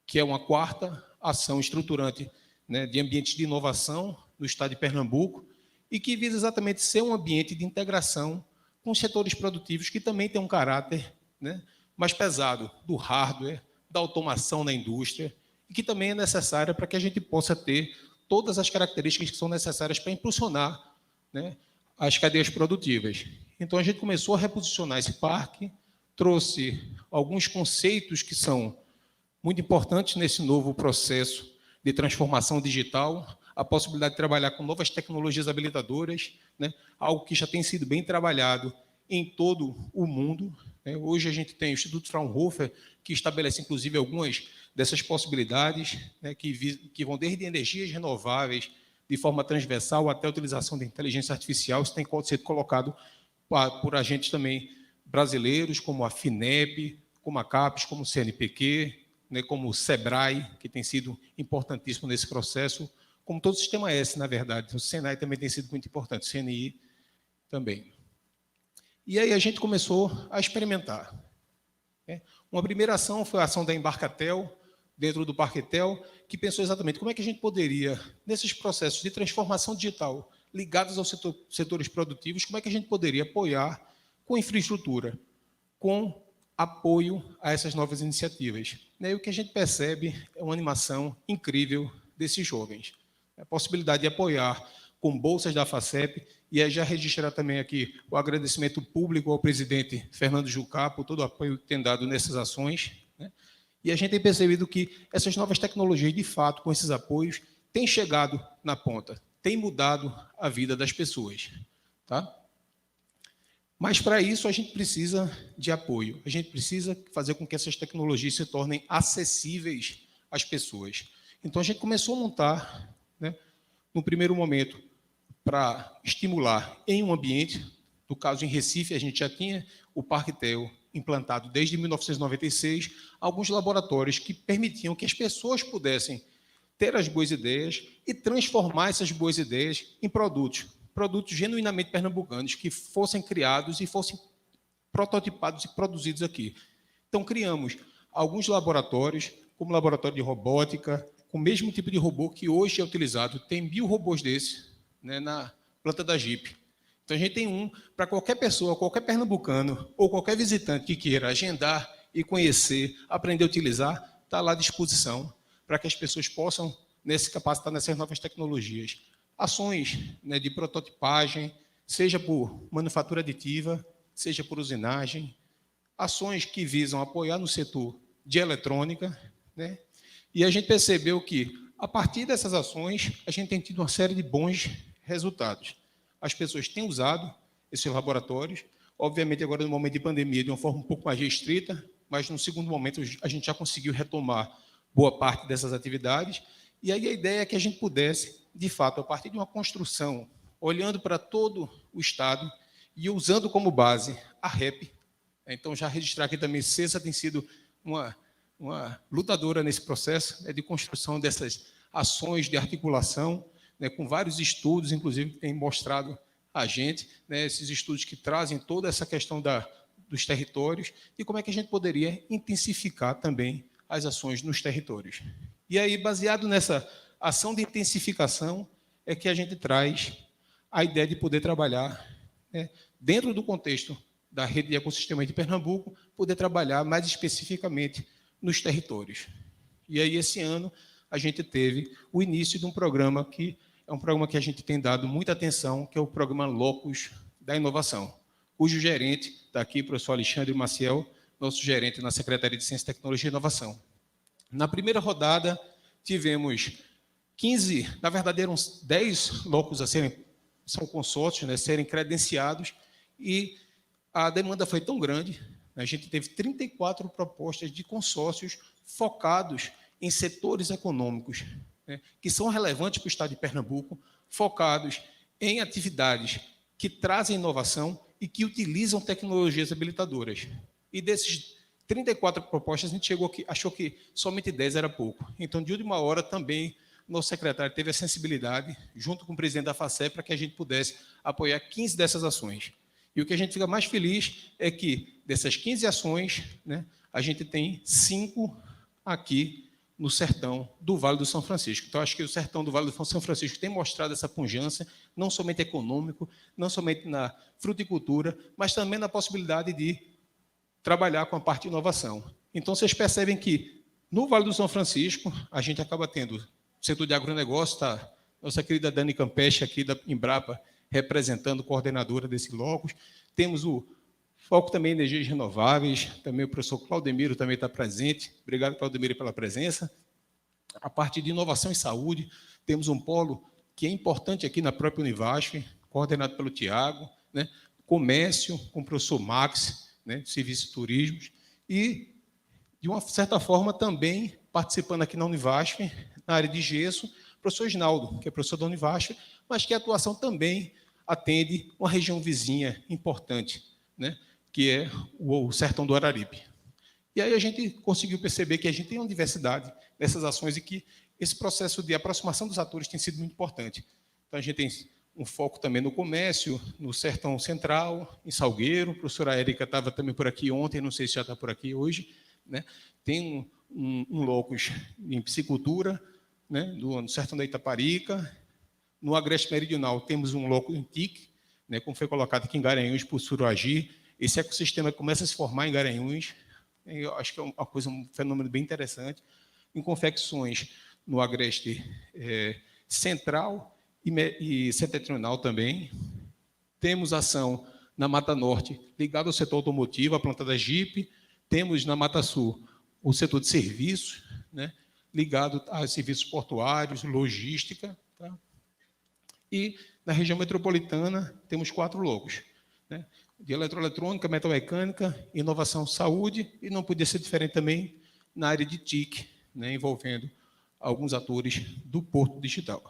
que é uma quarta ação estruturante, né, de ambientes de inovação no estado de Pernambuco, e que visa exatamente ser um ambiente de integração com setores produtivos que também têm um caráter, né, mais pesado, do hardware, da automação na indústria, e que também é necessária para que a gente possa ter todas as características que são necessárias para impulsionar, né, as cadeias produtivas. Então, a gente começou a reposicionar esse parque, trouxe alguns conceitos que são muito importantes nesse novo processo de transformação digital, a possibilidade de trabalhar com novas tecnologias habilitadoras, né, algo que já tem sido bem trabalhado em todo o mundo, né. Hoje a gente tem o Instituto Fraunhofer, que estabelece, inclusive, algumas dessas possibilidades, né, que vão desde energias renováveis, de forma transversal, até a utilização da inteligência artificial. Isso tem sido colocado por agentes também brasileiros, como a FINEP, como a CAPES, como o CNPq, né, como o SEBRAE, que tem sido importantíssimo nesse processo, como todo o Sistema S, na verdade. O SENAI também tem sido muito importante, o CNI também. E aí a gente começou a experimentar, né? Uma primeira ação foi a ação da Embarcatel, dentro do Parquetel, que pensou exatamente como é que a gente poderia, nesses processos de transformação digital ligados aos setores produtivos, como é que a gente poderia apoiar com infraestrutura, com apoio a essas novas iniciativas. E o que a gente percebe é uma animação incrível desses jovens. A possibilidade de apoiar com bolsas da FACEP, e aí já registrar também aqui o agradecimento público ao presidente Fernando Jucá por todo o apoio que tem dado nessas ações, né? E a gente tem percebido que essas novas tecnologias, de fato, com esses apoios, têm chegado na ponta, têm mudado a vida das pessoas, tá? Mas, para isso, a gente precisa de apoio. A gente precisa fazer com que essas tecnologias se tornem acessíveis às pessoas. Então, a gente começou a montar, né, no primeiro momento, para estimular em um ambiente, no caso em Recife, a gente já tinha o Parquetel implantado desde 1996, alguns laboratórios que permitiam que as pessoas pudessem ter as boas ideias e transformar essas boas ideias em produtos genuinamente pernambucanos, que fossem criados e fossem prototipados e produzidos aqui. Então, criamos alguns laboratórios, como o laboratório de robótica, com o mesmo tipo de robô que hoje é utilizado. Tem 1000 robôs desses, né, na planta da Jeep. Então, a gente tem um para qualquer pessoa, qualquer pernambucano ou qualquer visitante que queira agendar e conhecer, aprender a utilizar, está lá à disposição para que as pessoas possam se capacitar nessas novas tecnologias. Ações, né, de prototipagem, seja por manufatura aditiva, seja por usinagem, ações que visam apoiar no setor de eletrônica, né? E a gente percebeu que, a partir dessas ações, a gente tem tido uma série de bons resultados. As pessoas têm usado esses laboratórios, Obviamente, agora, no momento de pandemia, de uma forma um pouco mais restrita, mas, no segundo momento, a gente já conseguiu retomar boa parte dessas atividades. E aí a ideia é que a gente pudesse, de fato, a partir de uma construção, olhando para todo o Estado e usando como base a REP. Então, já registrar aqui também, CESA tem sido uma lutadora nesse processo, né, de construção dessas ações de articulação, né, com vários estudos, inclusive, que têm mostrado a gente, né, esses estudos que trazem toda essa questão dos territórios e como é que a gente poderia intensificar também as ações nos territórios. E aí, baseado nessa ação de intensificação, é que a gente traz a ideia de poder trabalhar, né, dentro do contexto da rede de ecossistema de Pernambuco, poder trabalhar mais especificamente nos territórios. E aí, esse ano, a gente teve o início de um programa que é um programa que a gente tem dado muita atenção, que é o programa Locus da Inovação, cujo gerente está aqui, o professor Alexandre Maciel, nosso gerente na Secretaria de Ciência, Tecnologia e Inovação. Na primeira rodada, tivemos 15, na verdade, eram 10 locus a serem, são consórcios, né, serem credenciados, e a demanda foi tão grande, a gente teve 34 propostas de consórcios focados em setores econômicos, né, que são relevantes para o Estado de Pernambuco, focados em atividades que trazem inovação e que utilizam tecnologias habilitadoras. E desses 34 propostas, a gente achou que somente 10 era pouco. Então, de última hora, também, nosso secretário teve a sensibilidade, junto com o presidente da FACEP, para que a gente pudesse apoiar 15 dessas ações. E o que a gente fica mais feliz é que, dessas 15 ações, né, a gente tem 5 aqui no sertão do Vale do São Francisco. Então, acho que o sertão do Vale do São Francisco tem mostrado essa pujança, não somente econômico, não somente na fruticultura, mas também na possibilidade de trabalhar com a parte de inovação. Então, vocês percebem que, no Vale do São Francisco, a gente acaba tendo o setor de agronegócio, está nossa querida Dani Campeche, aqui da Embrapa, representando, coordenadora desse locus. Temos o foco também em energias renováveis, também o professor Claudemiro também está presente. Obrigado, Claudemiro, pela presença. A parte de inovação e saúde, temos um polo que é importante aqui na própria Univasf, coordenado pelo Tiago, né? Comércio, com o professor Max, né? Serviços e turismos, e, de uma certa forma, também participando aqui na Univasf, na área de gesso, o professor Isnaldo, que é professor da Univasf, mas que a atuação também atende uma região vizinha importante, né? Que é o sertão do Araripe. E aí a gente conseguiu perceber que a gente tem uma diversidade nessas ações e que esse processo de aproximação dos atores tem sido muito importante. Então, a gente tem um foco também no comércio, no sertão central, em Salgueiro. A professora Érica estava também por aqui ontem, não sei se já está por aqui hoje, né? Tem um locus em piscicultura, né? No sertão da Itaparica. No Agreste Meridional, temos um locus em TIC, né? Como foi colocado aqui em Garanhuns por Suruagi. Esse ecossistema começa a se formar em Garanhuns. Eu acho que é uma coisa, um fenômeno bem interessante. Em confecções no Agreste Central e Setentrional também. Temos ação na Mata Norte, ligada ao setor automotivo, a planta da Jeep. Temos na Mata Sul o setor de serviços, né, ligado a serviços portuários, logística. Tá? E na região metropolitana temos 4 locos, né, de eletroeletrônica, metalmecânica, inovação, saúde, e não podia ser diferente também na área de TIC, né, envolvendo alguns atores do Porto Digital.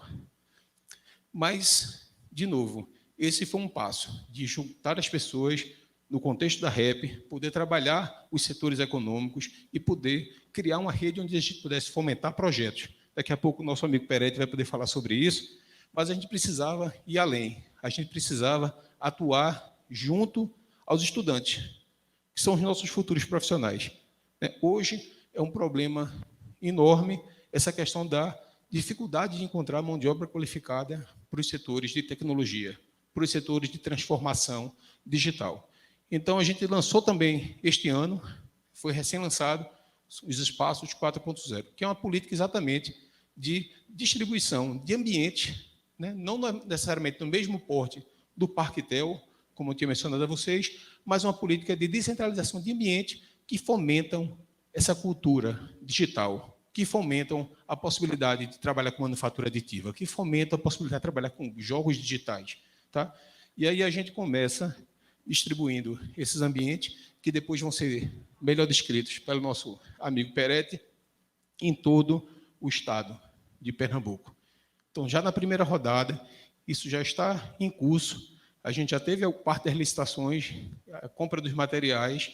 Mas, de novo, esse foi um passo de juntar as pessoas no contexto da REP, poder trabalhar os setores econômicos e poder criar uma rede onde a gente pudesse fomentar projetos. Daqui a pouco o nosso amigo Peretti vai poder falar sobre isso, mas a gente precisava ir além, a gente precisava atuar junto aos estudantes, que são os nossos futuros profissionais. Hoje é um problema enorme essa questão da dificuldade de encontrar mão de obra qualificada para os setores de tecnologia, para os setores de transformação digital. Então, a gente lançou também este ano, foi recém-lançado, os espaços 4.0, que é uma política exatamente de distribuição de ambiente, né, não necessariamente no mesmo porte do Parque TEL, como eu tinha mencionado a vocês, mas uma política de descentralização de ambiente que fomentam essa cultura digital, que fomentam a possibilidade de trabalhar com manufatura aditiva, que fomentam a possibilidade de trabalhar com jogos digitais. Tá? E aí a gente começa distribuindo esses ambientes, que depois vão ser melhor descritos pelo nosso amigo Peretti, em todo o estado de Pernambuco. Então, já na primeira rodada, isso já está em curso, a gente já teve a parte das licitações, a compra dos materiais,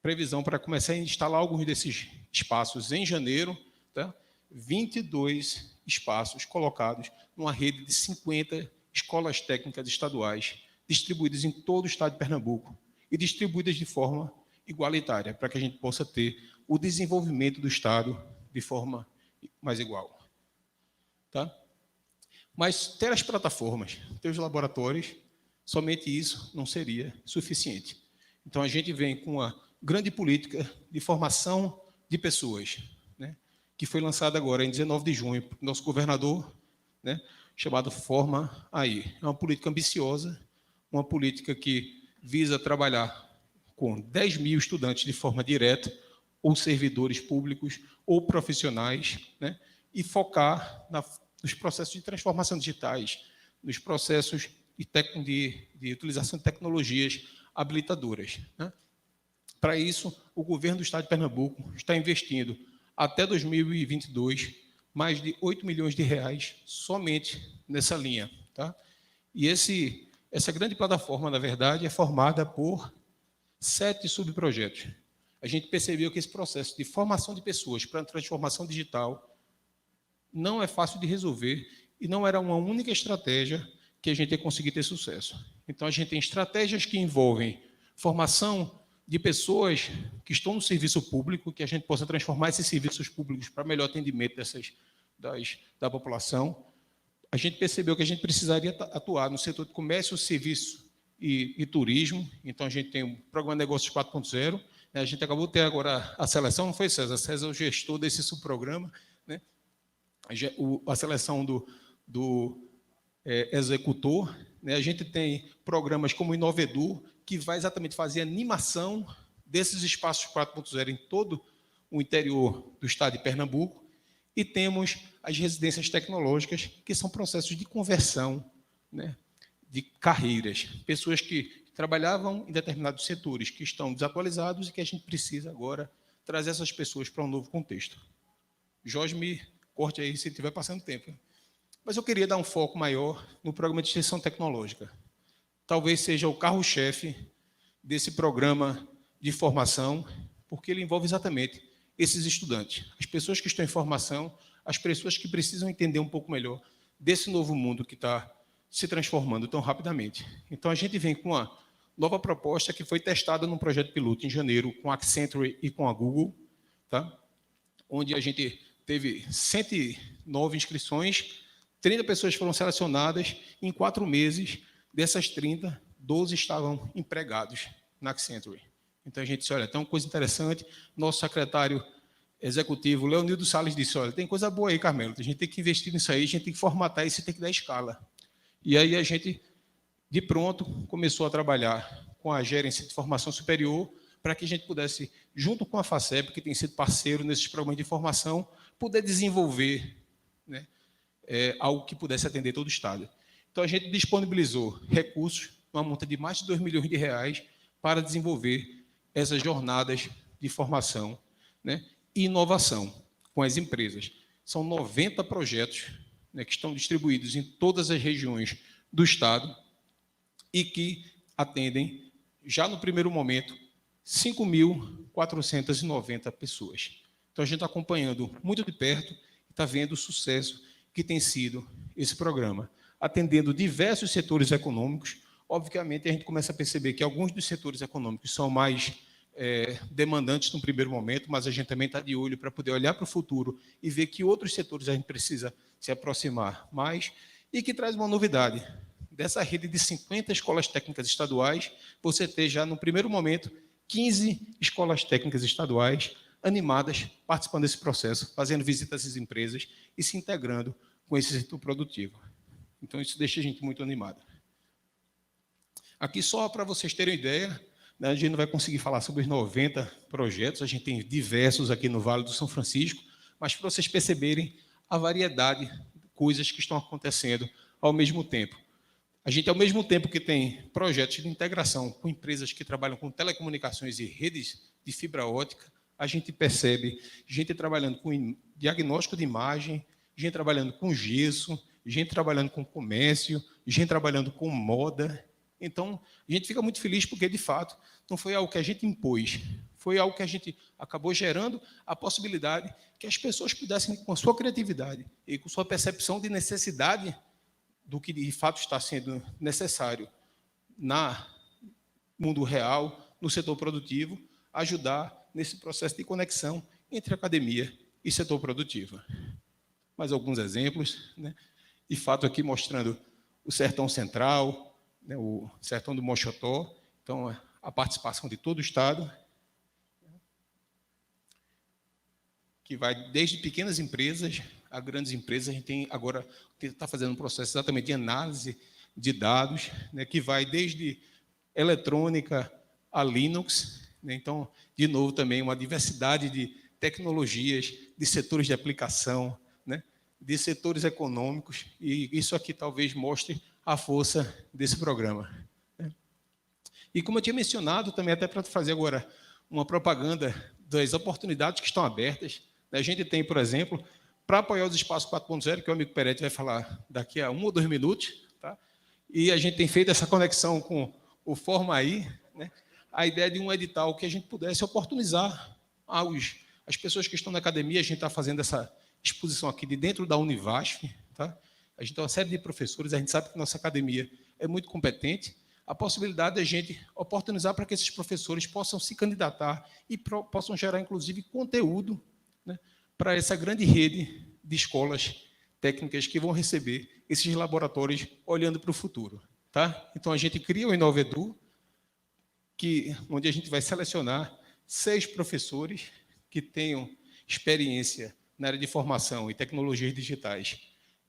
previsão para começar a instalar alguns desses espaços em janeiro, tá? 22 espaços colocados numa rede de 50 escolas técnicas estaduais, distribuídas em todo o estado de Pernambuco e distribuídas de forma igualitária, para que a gente possa ter o desenvolvimento do estado de forma mais igual. Tá? Mas ter as plataformas, ter os laboratórios, somente isso não seria suficiente. Então, a gente vem com uma grande política de formação de pessoas, né, que foi lançada agora em 19 de junho pelo nosso governador, né, chamado Forma Aí. É uma política ambiciosa, uma política que visa trabalhar com 10 mil estudantes de forma direta, ou servidores públicos, ou profissionais, né, e focar nos processos de transformação digitais, nos processos de utilização de tecnologias habilitadoras, né. Para isso, o governo do estado de Pernambuco está investindo, até 2022, mais de 8 milhões de reais somente nessa linha. Tá? E essa grande plataforma, na verdade, é formada por 7 subprojetos. A gente percebeu que esse processo de formação de pessoas para a transformação digital não é fácil de resolver e não era uma única estratégia que a gente ia conseguir ter sucesso. Então, a gente tem estratégias que envolvem formação de pessoas que estão no serviço público, que a gente possa transformar esses serviços públicos para melhor atendimento da população. A gente percebeu que a gente precisaria atuar no setor de comércio, serviço e turismo. Então, a gente tem o Programa de Negócios 4.0. Né? A gente acabou de ter agora a seleção, não foi, César? César é o gestor desse subprograma. Né? A seleção do executor. Né? A gente tem programas como o Inovedur, que vai exatamente fazer a animação desses espaços 4.0 em todo o interior do estado de Pernambuco, e temos as residências tecnológicas, que são processos de conversão, né, de carreiras, pessoas que trabalhavam em determinados setores que estão desatualizados e que a gente precisa agora trazer essas pessoas para um novo contexto. Jorge, me corte aí se estiver passando tempo. Mas eu queria dar um foco maior no programa de extensão tecnológica. Talvez seja o carro-chefe desse programa de formação, porque ele envolve exatamente esses estudantes, as pessoas que estão em formação, as pessoas que precisam entender um pouco melhor desse novo mundo que está se transformando tão rapidamente. Então, a gente vem com uma nova proposta que foi testada num projeto piloto em janeiro com a Accenture e com a Google, tá? Onde a gente teve 109 inscrições, 30 pessoas foram selecionadas, e em 4 meses, dessas 30, 12 estavam empregados na Accenture. Então, a gente disse, olha, tem uma coisa interessante, nosso secretário executivo, Leonildo Salles, disse, olha, tem coisa boa aí, Carmelo, a gente tem que investir nisso aí, a gente tem que formatar isso e tem que dar escala. E aí a gente, de pronto, começou a trabalhar com a Gerência de Formação Superior para que a gente pudesse, junto com a FACEP, que tem sido parceiro nesses programas de formação, poder desenvolver, né, algo que pudesse atender todo o estado. Então, a gente disponibilizou recursos, uma monta de mais de 2 milhões de reais, para desenvolver essas jornadas de formação, né, e inovação com as empresas. São 90 projetos, né, que estão distribuídos em todas as regiões do estado e que atendem, já no primeiro momento, 5.490 pessoas. Então, a gente está acompanhando muito de perto e está vendo o sucesso que tem sido esse programa, atendendo diversos setores econômicos. Obviamente, a gente começa a perceber que alguns dos setores econômicos são mais demandantes no primeiro momento, mas a gente também está de olho para poder olhar para o futuro e ver que outros setores a gente precisa se aproximar mais, e que traz uma novidade. Dessa rede de 50 escolas técnicas estaduais, você ter já, no primeiro momento, 15 escolas técnicas estaduais animadas, participando desse processo, fazendo visitas às empresas e se integrando com esse setor produtivo. Então, isso deixa a gente muito animado. Aqui, só para vocês terem ideia, né, a gente não vai conseguir falar sobre os 90 projetos, a gente tem diversos aqui no Vale do São Francisco, mas para vocês perceberem a variedade de coisas que estão acontecendo ao mesmo tempo. A gente, ao mesmo tempo que tem projetos de integração com empresas que trabalham com telecomunicações e redes de fibra ótica, a gente percebe gente trabalhando com diagnóstico de imagem, gente trabalhando com gesso, gente trabalhando com comércio, gente trabalhando com moda. Então, a gente fica muito feliz porque, de fato, não foi algo que a gente impôs, foi algo que a gente acabou gerando a possibilidade que as pessoas pudessem, com a sua criatividade e com sua percepção de necessidade do que, de fato, está sendo necessário no mundo real, no setor produtivo, ajudar nesse processo de conexão entre academia e setor produtivo. Mais alguns exemplos, né? De fato, aqui mostrando o Sertão Central, né, o Sertão do Mochotó, então, a participação de todo o Estado, que vai desde pequenas empresas a grandes empresas. A gente tem agora, está fazendo um processo exatamente de análise de dados, né, que vai desde eletrônica a Linux, né. Então, de novo, também uma diversidade de tecnologias, de setores de aplicação, né, de setores econômicos, e isso aqui talvez mostre a força desse programa. E como eu tinha mencionado, também até para fazer agora uma propaganda das oportunidades que estão abertas, a gente tem, por exemplo, para apoiar os espaços 4.0, que o amigo Peretti vai falar daqui a 1 ou 2 minutos, tá? E a gente tem feito essa conexão com o Forma-I, né? A ideia de um edital que a gente pudesse oportunizar as pessoas que estão na academia. A gente está fazendo essa exposição aqui de dentro da Univasf, tá? A gente tem uma série de professores, a gente sabe que nossa academia é muito competente. A possibilidade de a gente oportunizar para que esses professores possam se candidatar e possam gerar, inclusive, conteúdo, né, para essa grande rede de escolas técnicas que vão receber esses laboratórios olhando para o futuro. Tá? Então, a gente cria o InovaEdu, onde a gente vai selecionar 6 professores que tenham experiência na área de formação e tecnologias digitais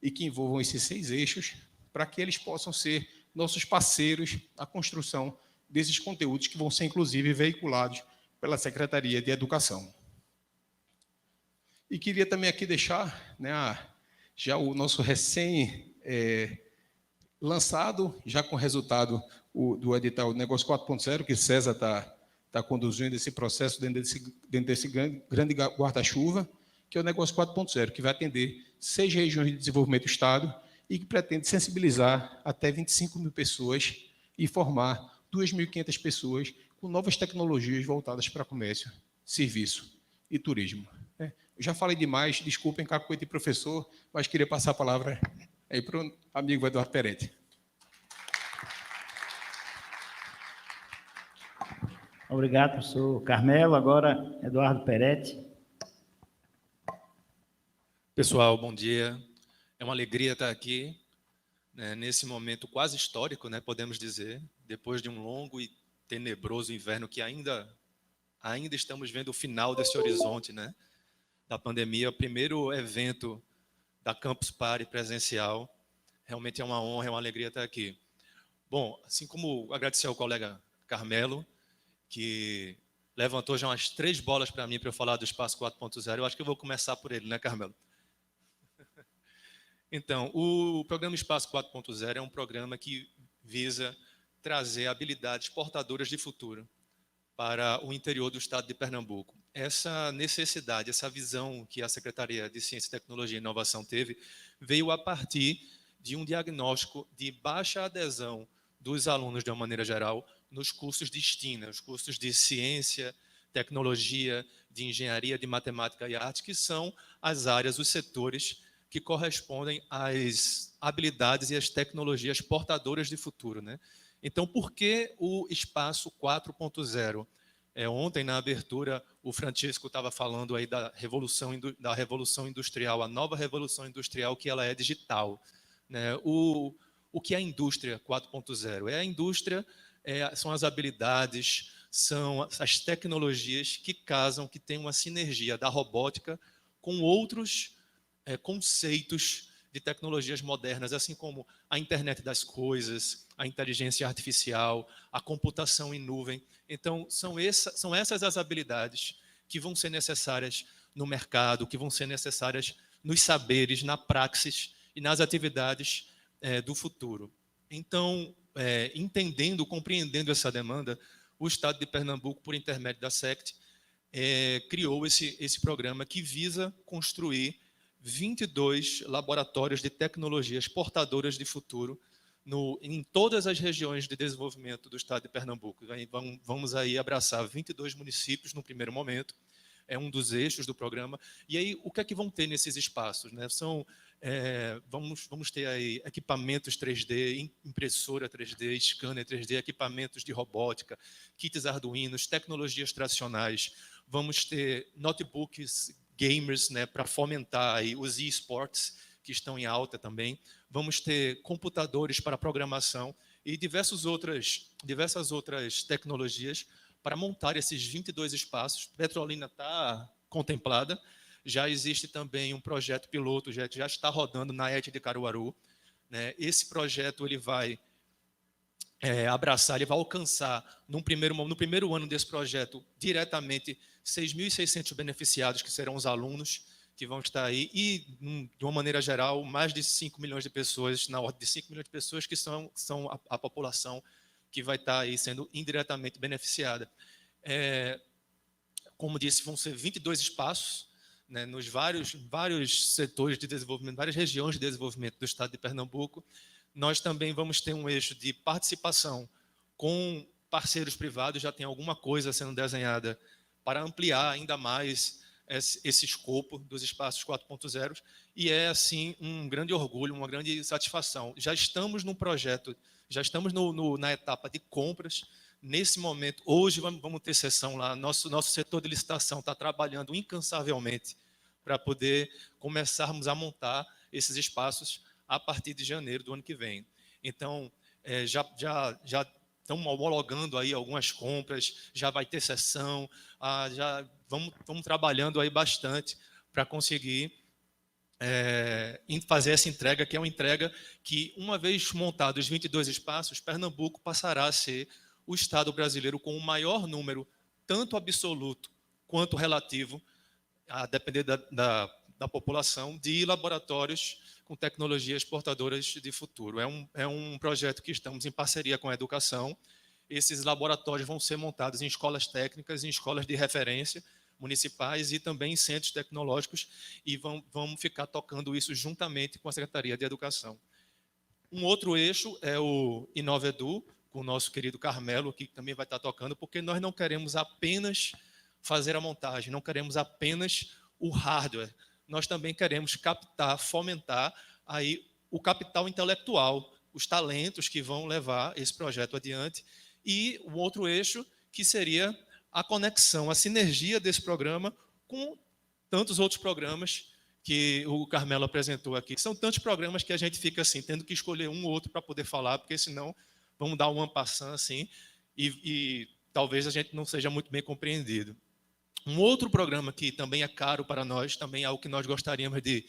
e que envolvam esses 6 eixos, para que eles possam ser nossos parceiros na construção desses conteúdos que vão ser, inclusive, veiculados pela Secretaria de Educação. E queria também aqui deixar, né, já o nosso recém-lançado, já com resultado do edital Negócio 4.0, que César está conduzindo esse processo dentro desse grande guarda-chuva, que é o Negócio 4.0, que vai atender 6 regiões de desenvolvimento do Estado e que pretende sensibilizar até 25 mil pessoas e formar 2.500 pessoas com novas tecnologias voltadas para comércio, serviço e turismo. Eu já falei demais, desculpem, cacoete de professor, mas queria passar a palavra aí para o amigo Eduardo Peretti. Obrigado, professor Carmelo. Agora, Eduardo Peretti. Pessoal, bom dia. É uma alegria estar aqui, né, nesse momento quase histórico, né, podemos dizer, depois de um longo e tenebroso inverno que ainda estamos vendo o final desse horizonte, né, da pandemia. O primeiro evento da Campus Party presencial. Realmente é uma honra, é uma alegria estar aqui. Bom, assim como agradecer ao colega Carmelo, que levantou já umas 3 bolas para mim para eu falar do Espaço 4.0, eu acho que eu vou começar por ele, né, Carmelo? Então, o programa Espaço 4.0 é um programa que visa trazer habilidades portadoras de futuro para o interior do estado de Pernambuco. Essa necessidade, essa visão que a Secretaria de Ciência, Tecnologia e Inovação teve, veio a partir de um diagnóstico de baixa adesão dos alunos, de uma maneira geral, nos cursos de STEAM, os cursos de ciência, tecnologia, de engenharia, de matemática e arte, que são as áreas, os setores que correspondem às habilidades e às tecnologias portadoras de futuro, né? Então, por que o Espaço 4.0? Ontem, na abertura, o Francisco estava falando aí da revolução industrial, a nova revolução industrial, que ela é digital, né? O que é a indústria 4.0? A indústria são as habilidades, são as tecnologias que casam, que têm uma sinergia da robótica com outros conceitos de tecnologias modernas, assim como a internet das coisas, a inteligência artificial, a computação em nuvem. Então, são essas as habilidades que vão ser necessárias no mercado, que vão ser necessárias nos saberes, na praxis e nas atividades do futuro. Então, entendendo, compreendendo essa demanda, o Estado de Pernambuco, por intermédio da SECT, criou esse programa que visa construir 22 laboratórios de tecnologias portadoras de futuro em todas as regiões de desenvolvimento do Estado de Pernambuco. Vamos aí abraçar 22 municípios no primeiro momento, é um dos eixos do programa. E aí, o que é que vão ter nesses espaços, né? Vamos ter aí equipamentos 3D, impressora 3D, scanner 3D, equipamentos de robótica, kits Arduinos, tecnologias tradicionais. Vamos ter notebooks gamers, né, para fomentar aí os esportes, que estão em alta também. Vamos ter computadores para programação e diversas outras tecnologias para montar esses 22 espaços. Petrolina está contemplada. Já existe também um projeto piloto, já está rodando na ET de Caruaru, né? Esse projeto ele vai abraçar, ele vai alcançar, no primeiro ano desse projeto, diretamente 6.600 beneficiados, que serão os alunos que vão estar aí, e, de uma maneira geral, mais de 5 milhões de pessoas, na ordem de 5 milhões de pessoas, que são a população que vai estar aí sendo indiretamente beneficiada. Como disse, vão ser 22 espaços, né, nos vários setores de desenvolvimento, várias regiões de desenvolvimento do Estado de Pernambuco. Nós também vamos ter um eixo de participação com parceiros privados, já tem alguma coisa sendo desenhada para ampliar ainda mais esse escopo dos espaços 4.0, e é, assim, um grande orgulho, uma grande satisfação. Já estamos no projeto, já estamos na etapa de compras. Nesse momento, hoje vamos ter sessão lá, nosso setor de licitação está trabalhando incansavelmente para poder começarmos a montar esses espaços a partir de janeiro do ano que vem. Então, já estamos homologando aí algumas compras, já vai ter sessão, já vamos trabalhando aí bastante para conseguir fazer essa entrega, que é uma entrega que, uma vez montados os 22 espaços, Pernambuco passará a ser o Estado brasileiro com o maior número, tanto absoluto quanto relativo, a depender da população, de laboratórios com tecnologias portadoras de futuro. É um projeto que estamos em parceria com a educação. Esses laboratórios vão ser montados em escolas técnicas, em escolas de referência municipais e também em centros tecnológicos, e vamos ficar tocando isso juntamente com a Secretaria de Educação. Um outro eixo é o InovaEdu, com o nosso querido Carmelo, que também vai estar tocando, porque nós não queremos apenas fazer a montagem, não queremos apenas o hardware, nós também queremos captar, fomentar aí o capital intelectual, os talentos que vão levar esse projeto adiante, e um outro eixo que seria a conexão, a sinergia desse programa com tantos outros programas que o Carmelo apresentou aqui. São tantos programas que a gente fica assim, tendo que escolher um ou outro para poder falar, porque senão vamos dar um en passant assim, e talvez a gente não seja muito bem compreendido. Um outro programa que também é caro para nós, também é algo que nós gostaríamos de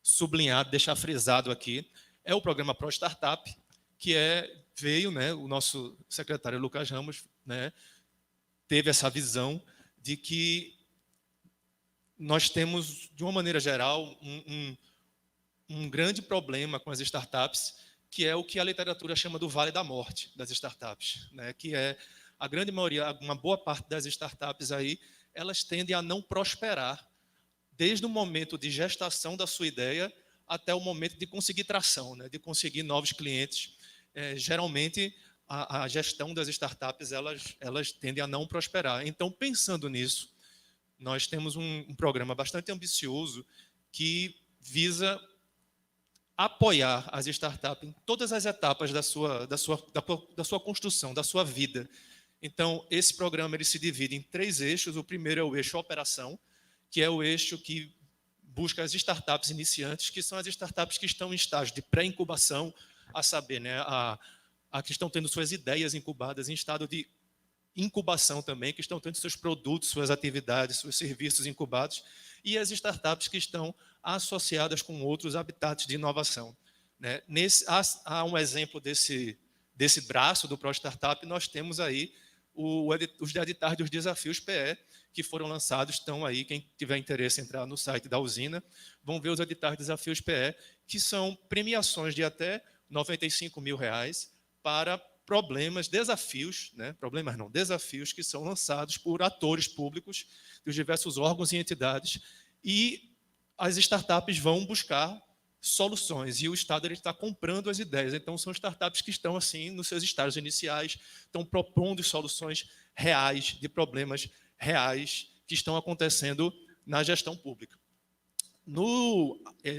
sublinhar, deixar frisado aqui, é o programa Pro Startup, que veio, né, o nosso secretário Lucas Ramos, né, teve essa visão de que nós temos, de uma maneira geral, um grande problema com as startups, que é o que a literatura chama do vale da morte das startups, né? Que é a grande maioria, uma boa parte das startups aí, elas tendem a não prosperar desde o momento de gestação da sua ideia até o momento de conseguir tração, né? De conseguir novos clientes. Geralmente, a gestão das startups, elas tendem a não prosperar. Então, pensando nisso, nós temos um programa bastante ambicioso que visa apoiar as startups em todas as etapas da sua construção, da sua vida. Então, esse programa ele se divide em 3 eixos. O primeiro é o eixo operação, que é o eixo que busca as startups iniciantes, que são as startups que estão em estágio de pré-incubação, a saber, né, a que estão tendo suas ideias incubadas, em estado de incubação também, que estão tendo seus produtos, suas atividades, seus serviços incubados, e as startups que estão associadas com outros habitats de inovação, né? Há um exemplo desse braço do Pro Startup. Nós temos aí os editais dos desafios PE, que foram lançados, estão aí, quem tiver interesse entrar no site da usina, vão ver os editais dos desafios PE, que são premiações de até 95 mil reais para desafios que são lançados por atores públicos dos diversos órgãos e entidades, e as startups vão buscar soluções, e o Estado está comprando as ideias. Então, são startups que estão, assim, nos seus estágios iniciais, estão propondo soluções reais de problemas reais que estão acontecendo na gestão pública.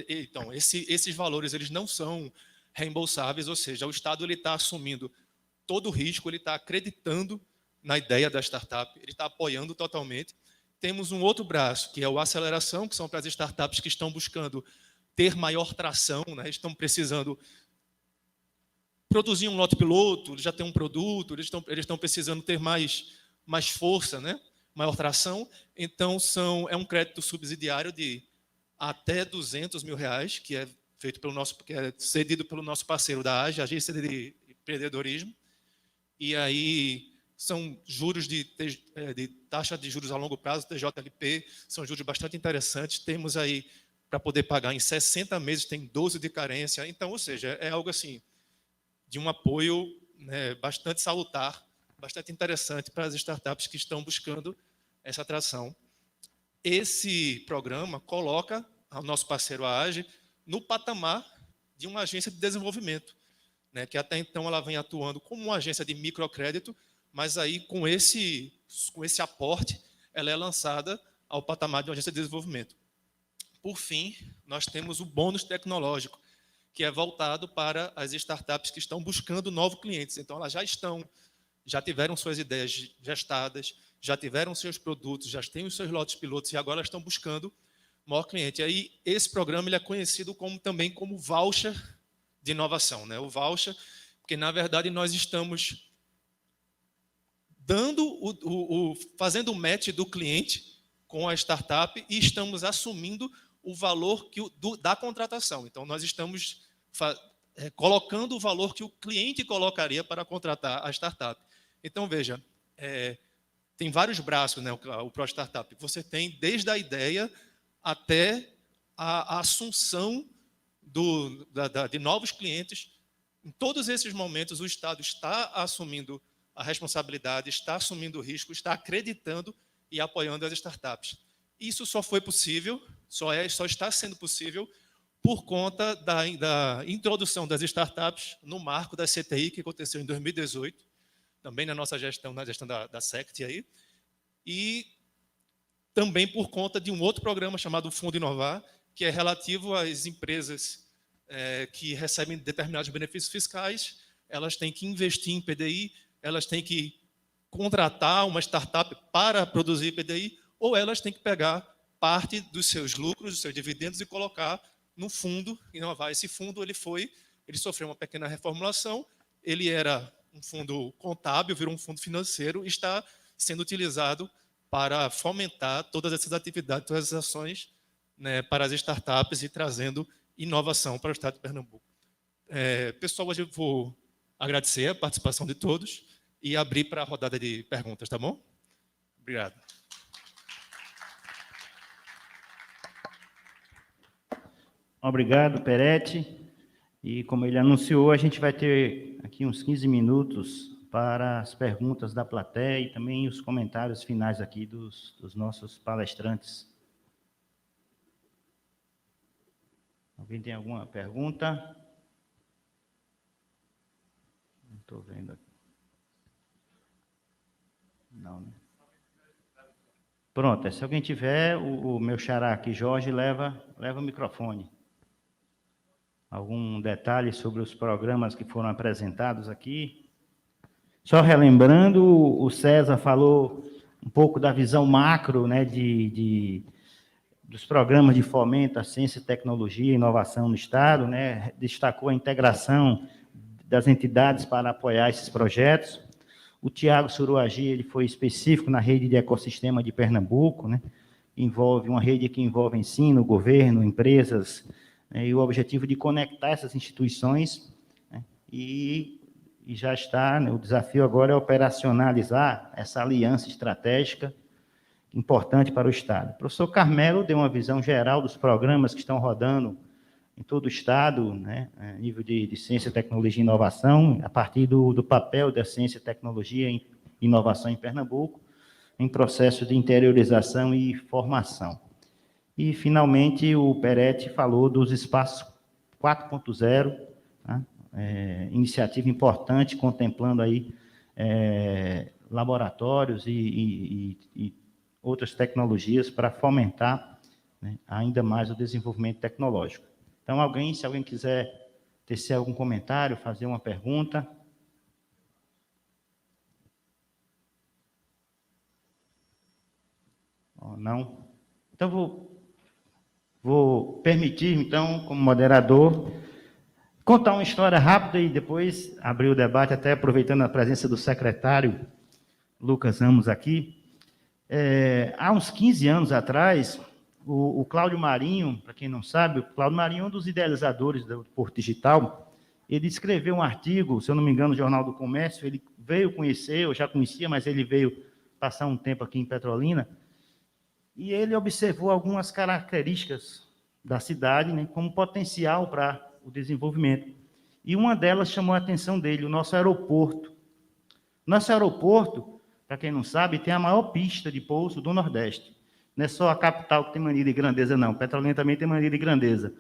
Então, esses valores eles não são reembolsáveis, ou seja, o Estado está assumindo todo o risco, ele está acreditando na ideia da startup, ele está apoiando totalmente. Temos um outro braço, que é o Aceleração, que são para as startups que estão buscando ter maior tração, né? Estão precisando produzir um lote piloto, já tem um produto, eles estão precisando ter mais força, né? Maior tração. Então, é um crédito subsidiário de até 200 mil reais, que é cedido pelo nosso parceiro da AGE, Agência de Empreendedorismo. E aí são juros de taxa de juros a longo prazo, TJLP, são juros bastante interessantes. Temos aí para poder pagar em 60 meses, tem 12 de carência. Então, ou seja, é algo assim, de um apoio, né, bastante salutar, bastante interessante para as startups que estão buscando essa atração. Esse programa coloca o nosso parceiro a AGE no patamar de uma agência de desenvolvimento, né, que até então ela vem atuando como uma agência de microcrédito, mas aí com esse aporte ela é lançada ao patamar de uma agência de desenvolvimento. Por fim, nós temos o bônus tecnológico, que é voltado para as startups que estão buscando novos clientes. Então, elas já tiveram suas ideias gestadas, já tiveram seus produtos, já têm os seus lotes pilotos e agora elas estão buscando maior cliente. Aí, esse programa ele é conhecido também como voucher de inovação, né? O voucher, porque, na verdade, nós estamos fazendo o match do cliente com a startup e estamos assumindo o valor da contratação. Então, nós estamos colocando o valor que o cliente colocaria para contratar a startup. Então, veja, tem vários braços, né, o Pro Startup. Você tem desde a ideia até a assunção de novos clientes. Em todos esses momentos, o Estado está assumindo a responsabilidade, está assumindo o risco, está acreditando e apoiando as startups. Isso só foi possível, só está sendo possível por conta da introdução das startups no marco da CTI, que aconteceu em 2018, também na nossa gestão, na gestão da SECT aí, e também por conta de um outro programa chamado Fundo Inovar, que é relativo às empresas que recebem determinados benefícios fiscais. Elas têm que investir em PDI, elas têm que contratar uma startup para produzir PDI, ou elas têm que pegar parte dos seus lucros, dos seus dividendos e colocar no fundo Inovar. Esse fundo ele sofreu uma pequena reformulação, ele era um fundo contábil, virou um fundo financeiro e está sendo utilizado para fomentar todas essas atividades, todas essas ações, né, para as startups e trazendo inovação para o Estado de Pernambuco. Pessoal, hoje eu vou agradecer a participação de todos e abrir para a rodada de perguntas, tá bom? Obrigado. Obrigado, Peretti. E, como ele anunciou, a gente vai ter aqui uns 15 minutos para as perguntas da plateia e também os comentários finais aqui dos nossos palestrantes. Alguém tem alguma pergunta? Não estou vendo aqui. Não, né? Pronto, se alguém tiver, o meu xará aqui, Jorge, leva o microfone. Algum detalhe sobre os programas que foram apresentados aqui? Só relembrando, o César falou um pouco da visão macro, né, dos programas de fomento à ciência, tecnologia e inovação no Estado, né, destacou a integração das entidades para apoiar esses projetos. O Tiago Suruagi, ele foi específico na rede de ecossistema de Pernambuco, né, uma rede que envolve ensino, governo, empresas, né, e o objetivo de conectar essas instituições, né, e já está, né, o desafio agora é operacionalizar essa aliança estratégica importante para o Estado. O professor Carmelo deu uma visão geral dos programas que estão rodando em todo o Estado, né, a nível de ciência, tecnologia e inovação, a partir do papel da ciência, tecnologia e inovação em Pernambuco, em processo de interiorização e formação. E, finalmente, o Peretti falou dos espaços 4.0, tá? Iniciativa importante, contemplando aí laboratórios e outras tecnologias para fomentar, né, ainda mais o desenvolvimento tecnológico. Então, se alguém quiser tecer algum comentário, fazer uma pergunta. Não? Então, vou permitir, então, como moderador, contar uma história rápida e depois abrir o debate, até aproveitando a presença do secretário Lucas Ramos aqui. Há uns 15 anos atrás, o Cláudio Marinho, para quem não sabe, o Cláudio Marinho é um dos idealizadores do Porto Digital. Ele escreveu um artigo, se eu não me engano, no Jornal do Comércio. Ele veio conhecer, eu já conhecia, mas ele veio passar um tempo aqui em Petrolina, e ele observou algumas características da cidade, né, como potencial para o desenvolvimento. E uma delas chamou a atenção dele, o nosso aeroporto. Nosso aeroporto, para quem não sabe, tem a maior pista de pouso do Nordeste. Não é só a capital que tem mania de grandeza, não. Petrolina também tem mania de grandeza.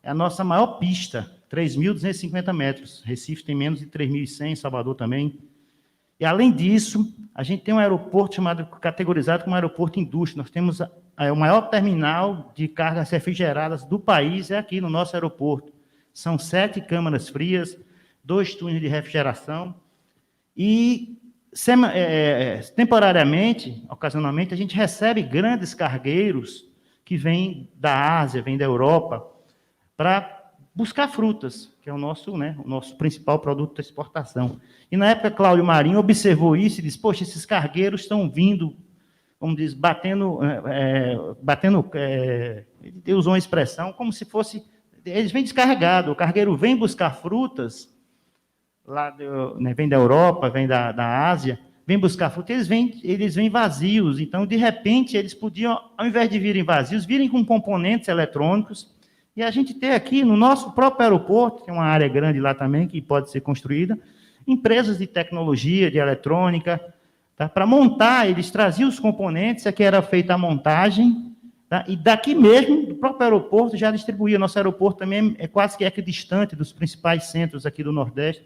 É a nossa maior pista, 3.250 metros. Recife tem menos de 3.100, Salvador também. E, além disso, a gente tem um aeroporto categorizado como aeroporto indústria. Nós temos o maior terminal de cargas refrigeradas do país, é aqui no nosso aeroporto. São 7 câmaras frias, 2 túneis de refrigeração. E, temporariamente, ocasionalmente, a gente recebe grandes cargueiros que vêm da Ásia, vêm da Europa, para buscar frutas, que é o nosso principal produto de exportação. E, na época, Cláudio Marinho observou isso e disse, poxa, esses cargueiros estão vindo, como diz, ele usou uma expressão como se fosse, eles vêm descarregados, o cargueiro vem buscar frutas, vem da Europa, vem da Ásia, vem buscar frutas, eles vêm vazios. Então, de repente, eles podiam, ao invés de virem vazios, virem com componentes eletrônicos. E a gente tem aqui, no nosso próprio aeroporto, tem uma área grande lá também, que pode ser construída, empresas de tecnologia, de eletrônica, tá? Para montar, eles traziam os componentes, aqui era feita a montagem, tá? E daqui mesmo, do próprio aeroporto, já distribuía. Nosso aeroporto também é quase que equidistante dos principais centros aqui do Nordeste,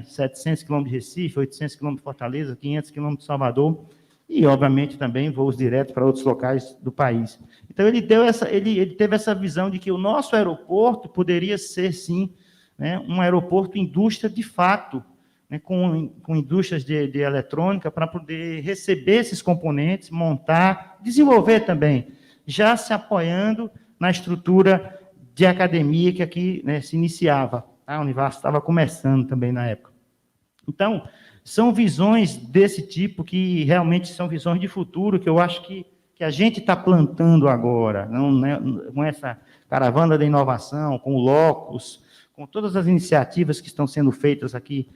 700 quilômetros de Recife, 800 quilômetros de Fortaleza, 500 quilômetros de Salvador, e, obviamente, também voos diretos para outros locais do país. Então, ele teve essa visão de que o nosso aeroporto poderia ser, sim, né, um aeroporto indústria de fato, né, com indústrias de eletrônica, para poder receber esses componentes, montar, desenvolver também, já se apoiando na estrutura de academia que aqui, né, se iniciava. A Univasf estava começando também na época. Então, são visões desse tipo que realmente são visões de futuro, que eu acho que a gente está plantando agora, não, né, com essa caravana da inovação, com o Locus, com todas as iniciativas que estão sendo feitas aqui,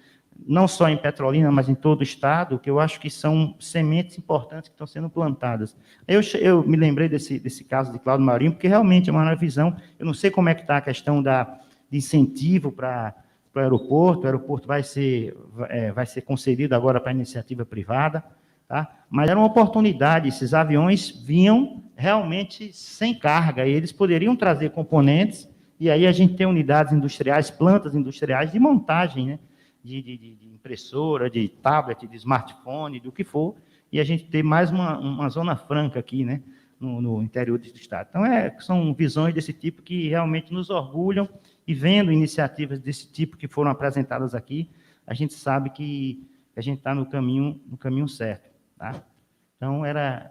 não só em Petrolina, mas em todo o Estado, que eu acho que são sementes importantes que estão sendo plantadas. Eu me lembrei desse caso de Cláudio Marinho, porque realmente é uma visão. Eu não sei como é que está a questão de incentivo para o aeroporto vai ser concedido agora para a iniciativa privada, tá? Mas era uma oportunidade, esses aviões vinham realmente sem carga, e eles poderiam trazer componentes, e aí a gente tem unidades industriais, plantas industriais de montagem, né? De impressora, de tablet, de smartphone, do que for, e a gente tem mais uma zona franca aqui, né? No interior do Estado. Então, são visões desse tipo que realmente nos orgulham, e vendo iniciativas desse tipo que foram apresentadas aqui, a gente sabe que a gente está no caminho certo. Tá? Então,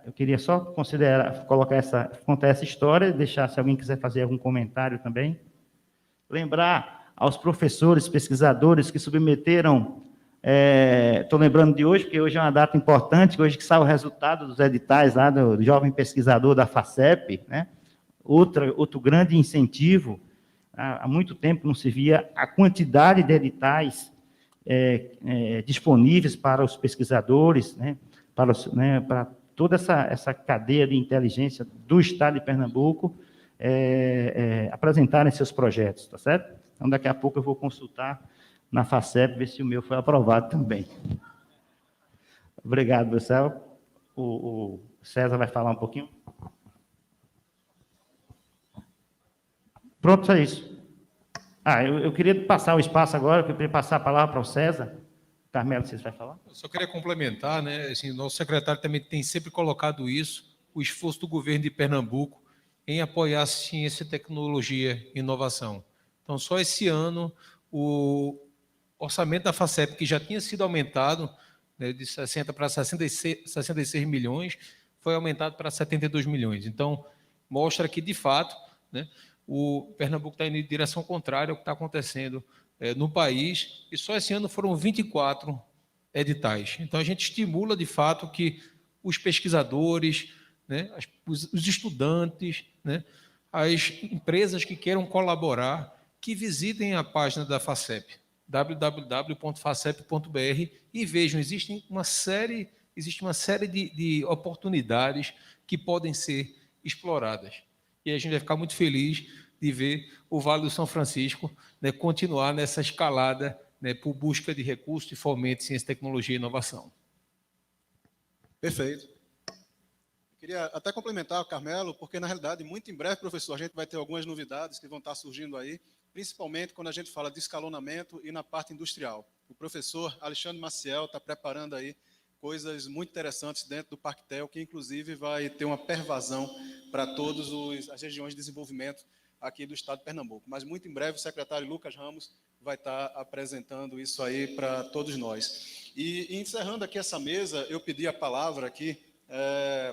eu queria só contar essa história, deixar, se alguém quiser fazer algum comentário também. Lembrar aos professores, pesquisadores que submeteram, estou lembrando de hoje, porque hoje é uma data importante, hoje que sai o resultado dos editais lá do jovem pesquisador da FACEP, né? Outro grande incentivo. Há muito tempo não se via a quantidade de editais disponíveis para os pesquisadores, né, para toda essa cadeia de inteligência do Estado de Pernambuco, apresentarem seus projetos, tá certo? Então, daqui a pouco eu vou consultar na FACEP, ver se o meu foi aprovado também. Obrigado, pessoal. O César vai falar um pouquinho. Pronto, é isso. Eu queria passar o espaço agora, eu queria passar a palavra para o César. Carmelo, você vai falar? Eu só queria complementar, né? Assim, o nosso secretário também tem sempre colocado isso, o esforço do governo de Pernambuco em apoiar a ciência, tecnologia e inovação. Então, só esse ano, o orçamento da FACEP, que já tinha sido aumentado, né, de 60 para 66 milhões, foi aumentado para 72 milhões. Então, mostra que, de fato, né, o Pernambuco está indo em direção contrária ao que está acontecendo no país, e só esse ano foram 24 editais. Então, a gente estimula, de fato, que os pesquisadores, né, os estudantes, né, as empresas que queiram colaborar, que visitem a página da FACEP, www.facep.br, e vejam, existe uma série de oportunidades que podem ser exploradas. E a gente vai ficar muito feliz de ver o Vale do São Francisco, né, continuar nessa escalada, né, por busca de recursos de fomento, ciência, tecnologia e inovação. Perfeito. Eu queria até complementar o Carmelo, porque, na realidade, muito em breve, professor, a gente vai ter algumas novidades que vão estar surgindo aí, principalmente quando a gente fala de escalonamento e na parte industrial. O professor Alexandre Maciel está preparando aí coisas muito interessantes dentro do Parquetel, que, inclusive, vai ter uma pervasão para todas as regiões de desenvolvimento aqui do estado de Pernambuco. Mas, muito em breve, o secretário Lucas Ramos vai estar apresentando isso aí para todos nós. E encerrando aqui essa mesa, eu pedi a palavra aqui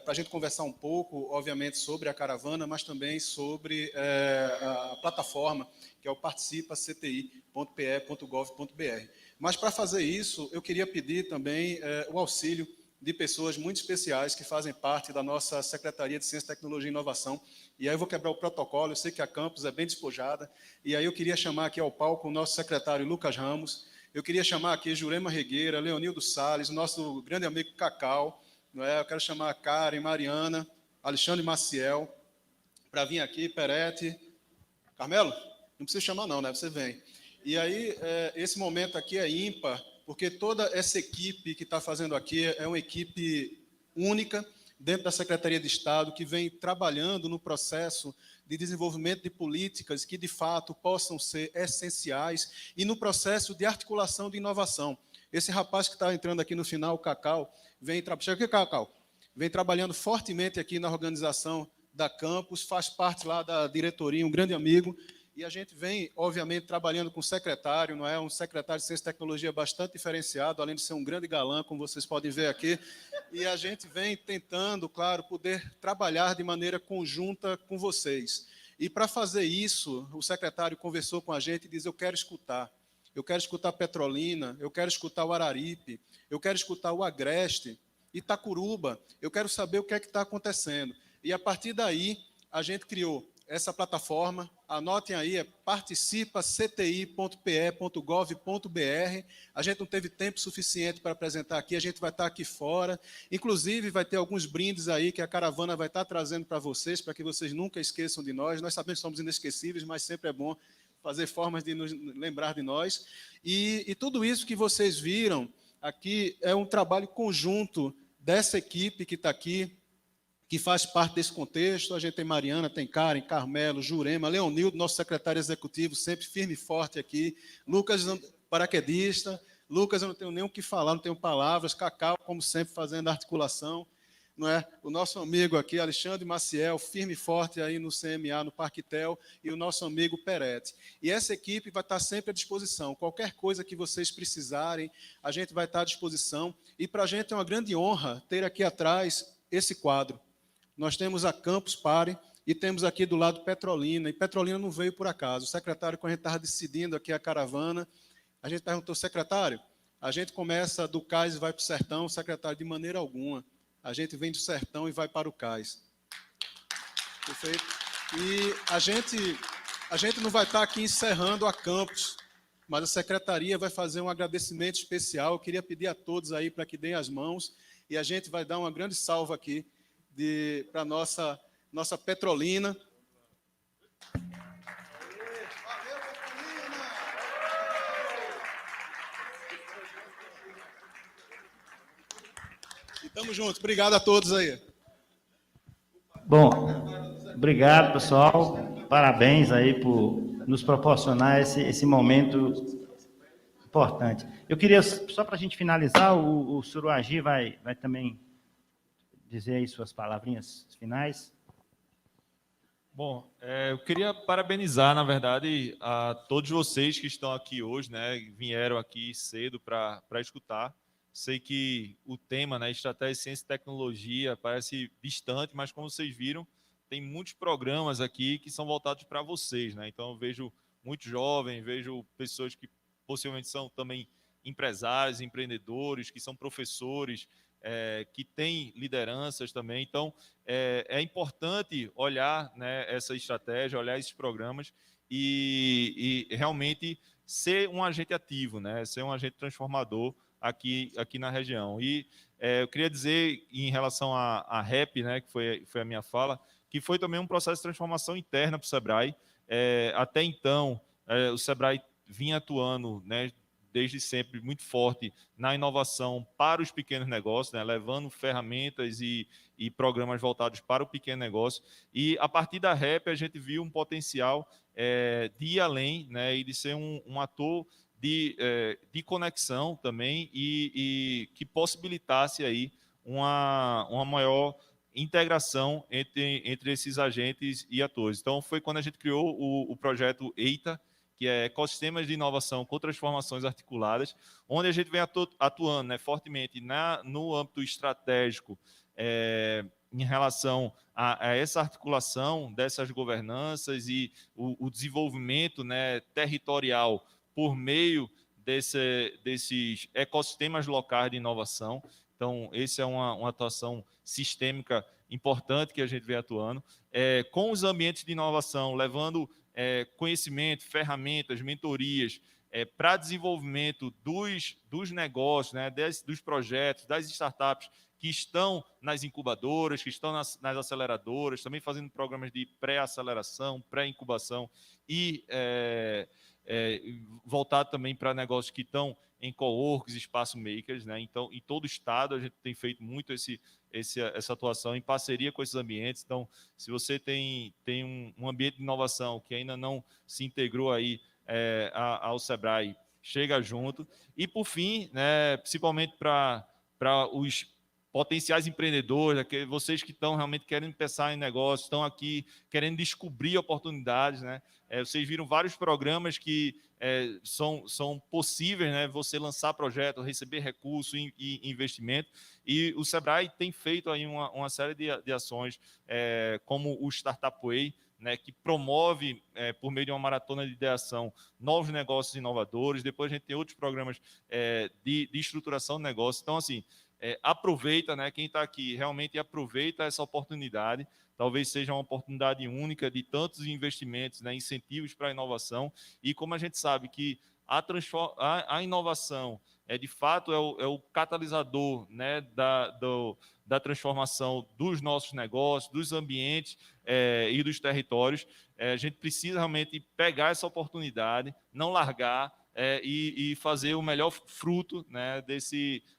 para a gente conversar um pouco, obviamente, sobre a caravana, mas também sobre a plataforma, que é o participa.cti.pe.gov.br. Mas, para fazer isso, eu queria pedir também o auxílio de pessoas muito especiais que fazem parte da nossa Secretaria de Ciência, Tecnologia e Inovação. E aí eu vou quebrar o protocolo, eu sei que a campus é bem despojada, e aí eu queria chamar aqui ao palco o nosso secretário Lucas Ramos, eu queria chamar aqui Jurema Regueira, Leonildo Salles, o nosso grande amigo Cacau, não é? Eu quero chamar a Karen, Mariana, Alexandre Maciel, para vir aqui, Perete. Carmelo? Não precisa chamar não, né? Você vem. E aí, esse momento aqui é ímpar, porque toda essa equipe que está fazendo aqui é uma equipe única dentro da Secretaria de Estado, que vem trabalhando no processo de desenvolvimento de políticas que, de fato, possam ser essenciais e no processo de articulação de inovação. Esse rapaz que está entrando aqui no final, o Cacau, vem trabalhando fortemente aqui na organização da campus, faz parte lá da diretoria, um grande amigo, e a gente vem, obviamente, trabalhando com o secretário, não é? Um secretário de Ciência e Tecnologia bastante diferenciado, além de ser um grande galã, como vocês podem ver aqui, e a gente vem tentando, claro, poder trabalhar de maneira conjunta com vocês. E para fazer isso, o secretário conversou com a gente e disse: eu quero escutar Petrolina, eu quero escutar o Araripe, eu quero escutar o Agreste, Itacuruba, eu quero saber o que é que está acontecendo. E a partir daí, a gente criou essa plataforma, anotem aí, é participa.cti.pe.gov.br. A gente não teve tempo suficiente para apresentar aqui, a gente vai estar aqui fora. Inclusive, vai ter alguns brindes aí que a caravana vai estar trazendo para vocês, para que vocês nunca esqueçam de nós. Nós sabemos que somos inesquecíveis, mas sempre é bom fazer formas de nos lembrar de nós. E tudo isso que vocês viram aqui é um trabalho conjunto dessa equipe que está aqui, que faz parte desse contexto. A gente tem Mariana, tem Karen, Carmelo, Jurema, Leonildo, nosso secretário executivo, sempre firme e forte aqui, Lucas, paraquedista, Lucas, eu não tenho nem o que falar, não tenho palavras, Cacau, como sempre, fazendo articulação, não é? O nosso amigo aqui, Alexandre Maciel, firme e forte aí no CMA, no Parquetel, e o nosso amigo Perete. E essa equipe vai estar sempre à disposição. Qualquer coisa que vocês precisarem, a gente vai estar à disposição. E para a gente é uma grande honra ter aqui atrás esse quadro. Nós temos a Campus Party e temos aqui do lado Petrolina. E Petrolina não veio por acaso. O secretário, quando a gente estava decidindo aqui a caravana, a gente perguntou: secretário, a gente começa do cais e vai para o sertão? O secretário: de maneira alguma. A gente vem do sertão e vai para o cais. Perfeito? E a gente não vai estar aqui encerrando a campus, mas a secretaria vai fazer um agradecimento especial. Eu queria pedir a todos aí para que deem as mãos, e a gente vai dar uma grande salva aqui para a nossa Petrolina. Tamo junto. Obrigado a todos aí. Bom, obrigado, pessoal. Parabéns aí por nos proporcionar esse momento importante. Eu queria, só para a gente finalizar, o Suruagi vai também dizer aí suas palavrinhas finais. Bom, eu queria parabenizar, na verdade, a todos vocês que estão aqui hoje, né, vieram aqui cedo para escutar. Sei que o tema, né, estratégia, ciência e tecnologia, parece distante, mas como vocês viram, tem muitos programas aqui que são voltados para vocês, né? Então eu vejo muitos jovens, vejo pessoas que possivelmente são também empresários, empreendedores, que são professores, que têm lideranças também. Então é importante olhar, né, essa estratégia, olhar esses programas e realmente ser um agente ativo, né? Ser um agente transformador aqui na região. E eu queria dizer, em relação à REP, né, que foi a minha fala, que foi também um processo de transformação interna para o Sebrae. Até então, o Sebrae vinha atuando, né, desde sempre muito forte na inovação para os pequenos negócios, né, levando ferramentas e programas voltados para o pequeno negócio. E a partir da REP a gente viu um potencial de ir além, né, e de ser um ator de conexão também e que possibilitasse aí uma maior integração entre esses agentes e atores. Então, foi quando a gente criou o projeto EITA, que é Ecossistemas de Inovação com Transformações Articuladas, onde a gente vem atuando, né, fortemente no âmbito estratégico, em relação a essa articulação dessas governanças e o desenvolvimento, né, territorial por meio desses ecossistemas locais de inovação. Então, essa é uma atuação sistêmica importante que a gente vem atuando, com os ambientes de inovação, levando conhecimento, ferramentas, mentorias para desenvolvimento dos negócios, né, dos projetos, das startups que estão nas incubadoras, que estão nas aceleradoras, também fazendo programas de pré-aceleração, pré-incubação e voltado também para negócios que estão em coworks, espaço makers, né? Então, em todo o estado a gente tem feito muito essa atuação em parceria com esses ambientes. Então, se você tem um ambiente de inovação que ainda não se integrou aí ao Sebrae, chega junto. E por fim, né, principalmente para os potenciais empreendedores, vocês que estão realmente querendo pensar em negócios, estão aqui querendo descobrir oportunidades, né? Vocês viram vários programas que são possíveis, né? Você lançar projeto, receber recurso e investimento. E o Sebrae tem feito aí uma série de ações, como o Startup Way, né, que promove, por meio de uma maratona de ideação, novos negócios inovadores. Depois a gente tem outros programas de estruturação de negócios. Então, assim, aproveita, né, quem está aqui realmente aproveita essa oportunidade. Talvez seja uma oportunidade única de tantos investimentos, né, incentivos para a inovação. E como a gente sabe que a inovação de fato é o catalisador, né, da transformação dos nossos negócios, dos ambientes e dos territórios, a gente precisa realmente pegar essa oportunidade, não largar e fazer o melhor fruto, né,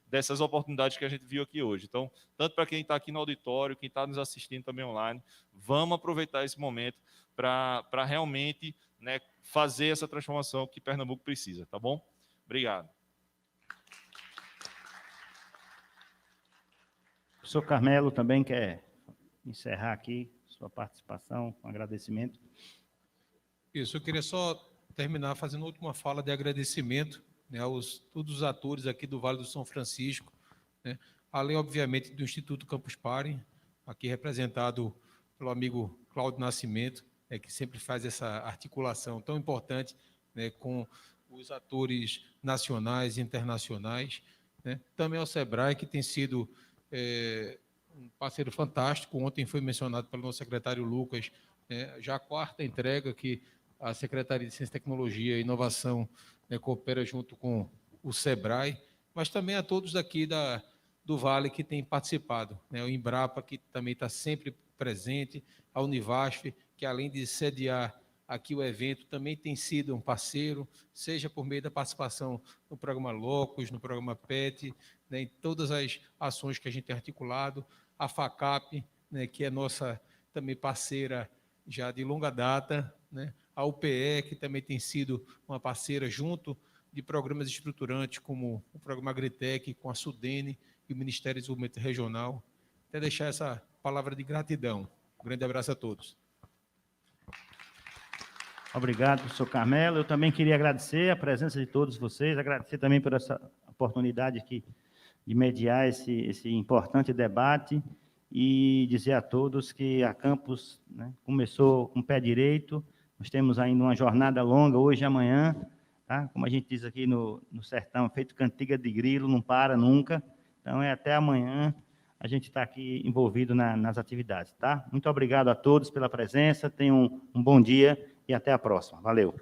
dessas oportunidades que a gente viu aqui hoje. Então, tanto para quem está aqui no auditório, quem está nos assistindo também online, vamos aproveitar esse momento para realmente, né, fazer essa transformação que Pernambuco precisa, tá bom? Obrigado. O professor Carmelo também quer encerrar aqui sua participação, com agradecimento. Isso, eu queria só terminar fazendo a última fala de agradecimento, né, aos todos os atores aqui do Vale do São Francisco, né, além, obviamente, do Instituto Campus Party, aqui representado pelo amigo Cláudio Nascimento, que sempre faz essa articulação tão importante, né, com os atores nacionais e internacionais, né, também ao Sebrae, que tem sido um parceiro fantástico. Ontem foi mencionado pelo nosso secretário Lucas, já a quarta entrega que a Secretaria de Ciência, Tecnologia e Inovação coopera junto com o Sebrae, mas também a todos daqui do Vale que têm participado, né? O Embrapa, que também está sempre presente, a Univasf, que além de sediar aqui o evento, também tem sido um parceiro, seja por meio da participação no programa Locus, no programa PET, né, em todas as ações que a gente tem articulado, a FACAP, né, que é nossa também parceira já de longa data, né, a UPE, que também tem sido uma parceira junto de programas estruturantes, como o programa Agritec, com a Sudene e o Ministério do Desenvolvimento Regional. Até deixar essa palavra de gratidão. Um grande abraço a todos. Obrigado, professor Carmelo. Eu também queria agradecer a presença de todos vocês, agradecer também por essa oportunidade aqui de mediar esse importante debate e dizer a todos que a Campus, né, começou com o pé direito. Nós temos ainda uma jornada longa hoje e amanhã, tá? Como a gente diz aqui no sertão, feito cantiga de grilo, não para nunca. Então, até amanhã a gente está aqui envolvido nas atividades, tá? Muito obrigado a todos pela presença, tenham um bom dia e até a próxima. Valeu.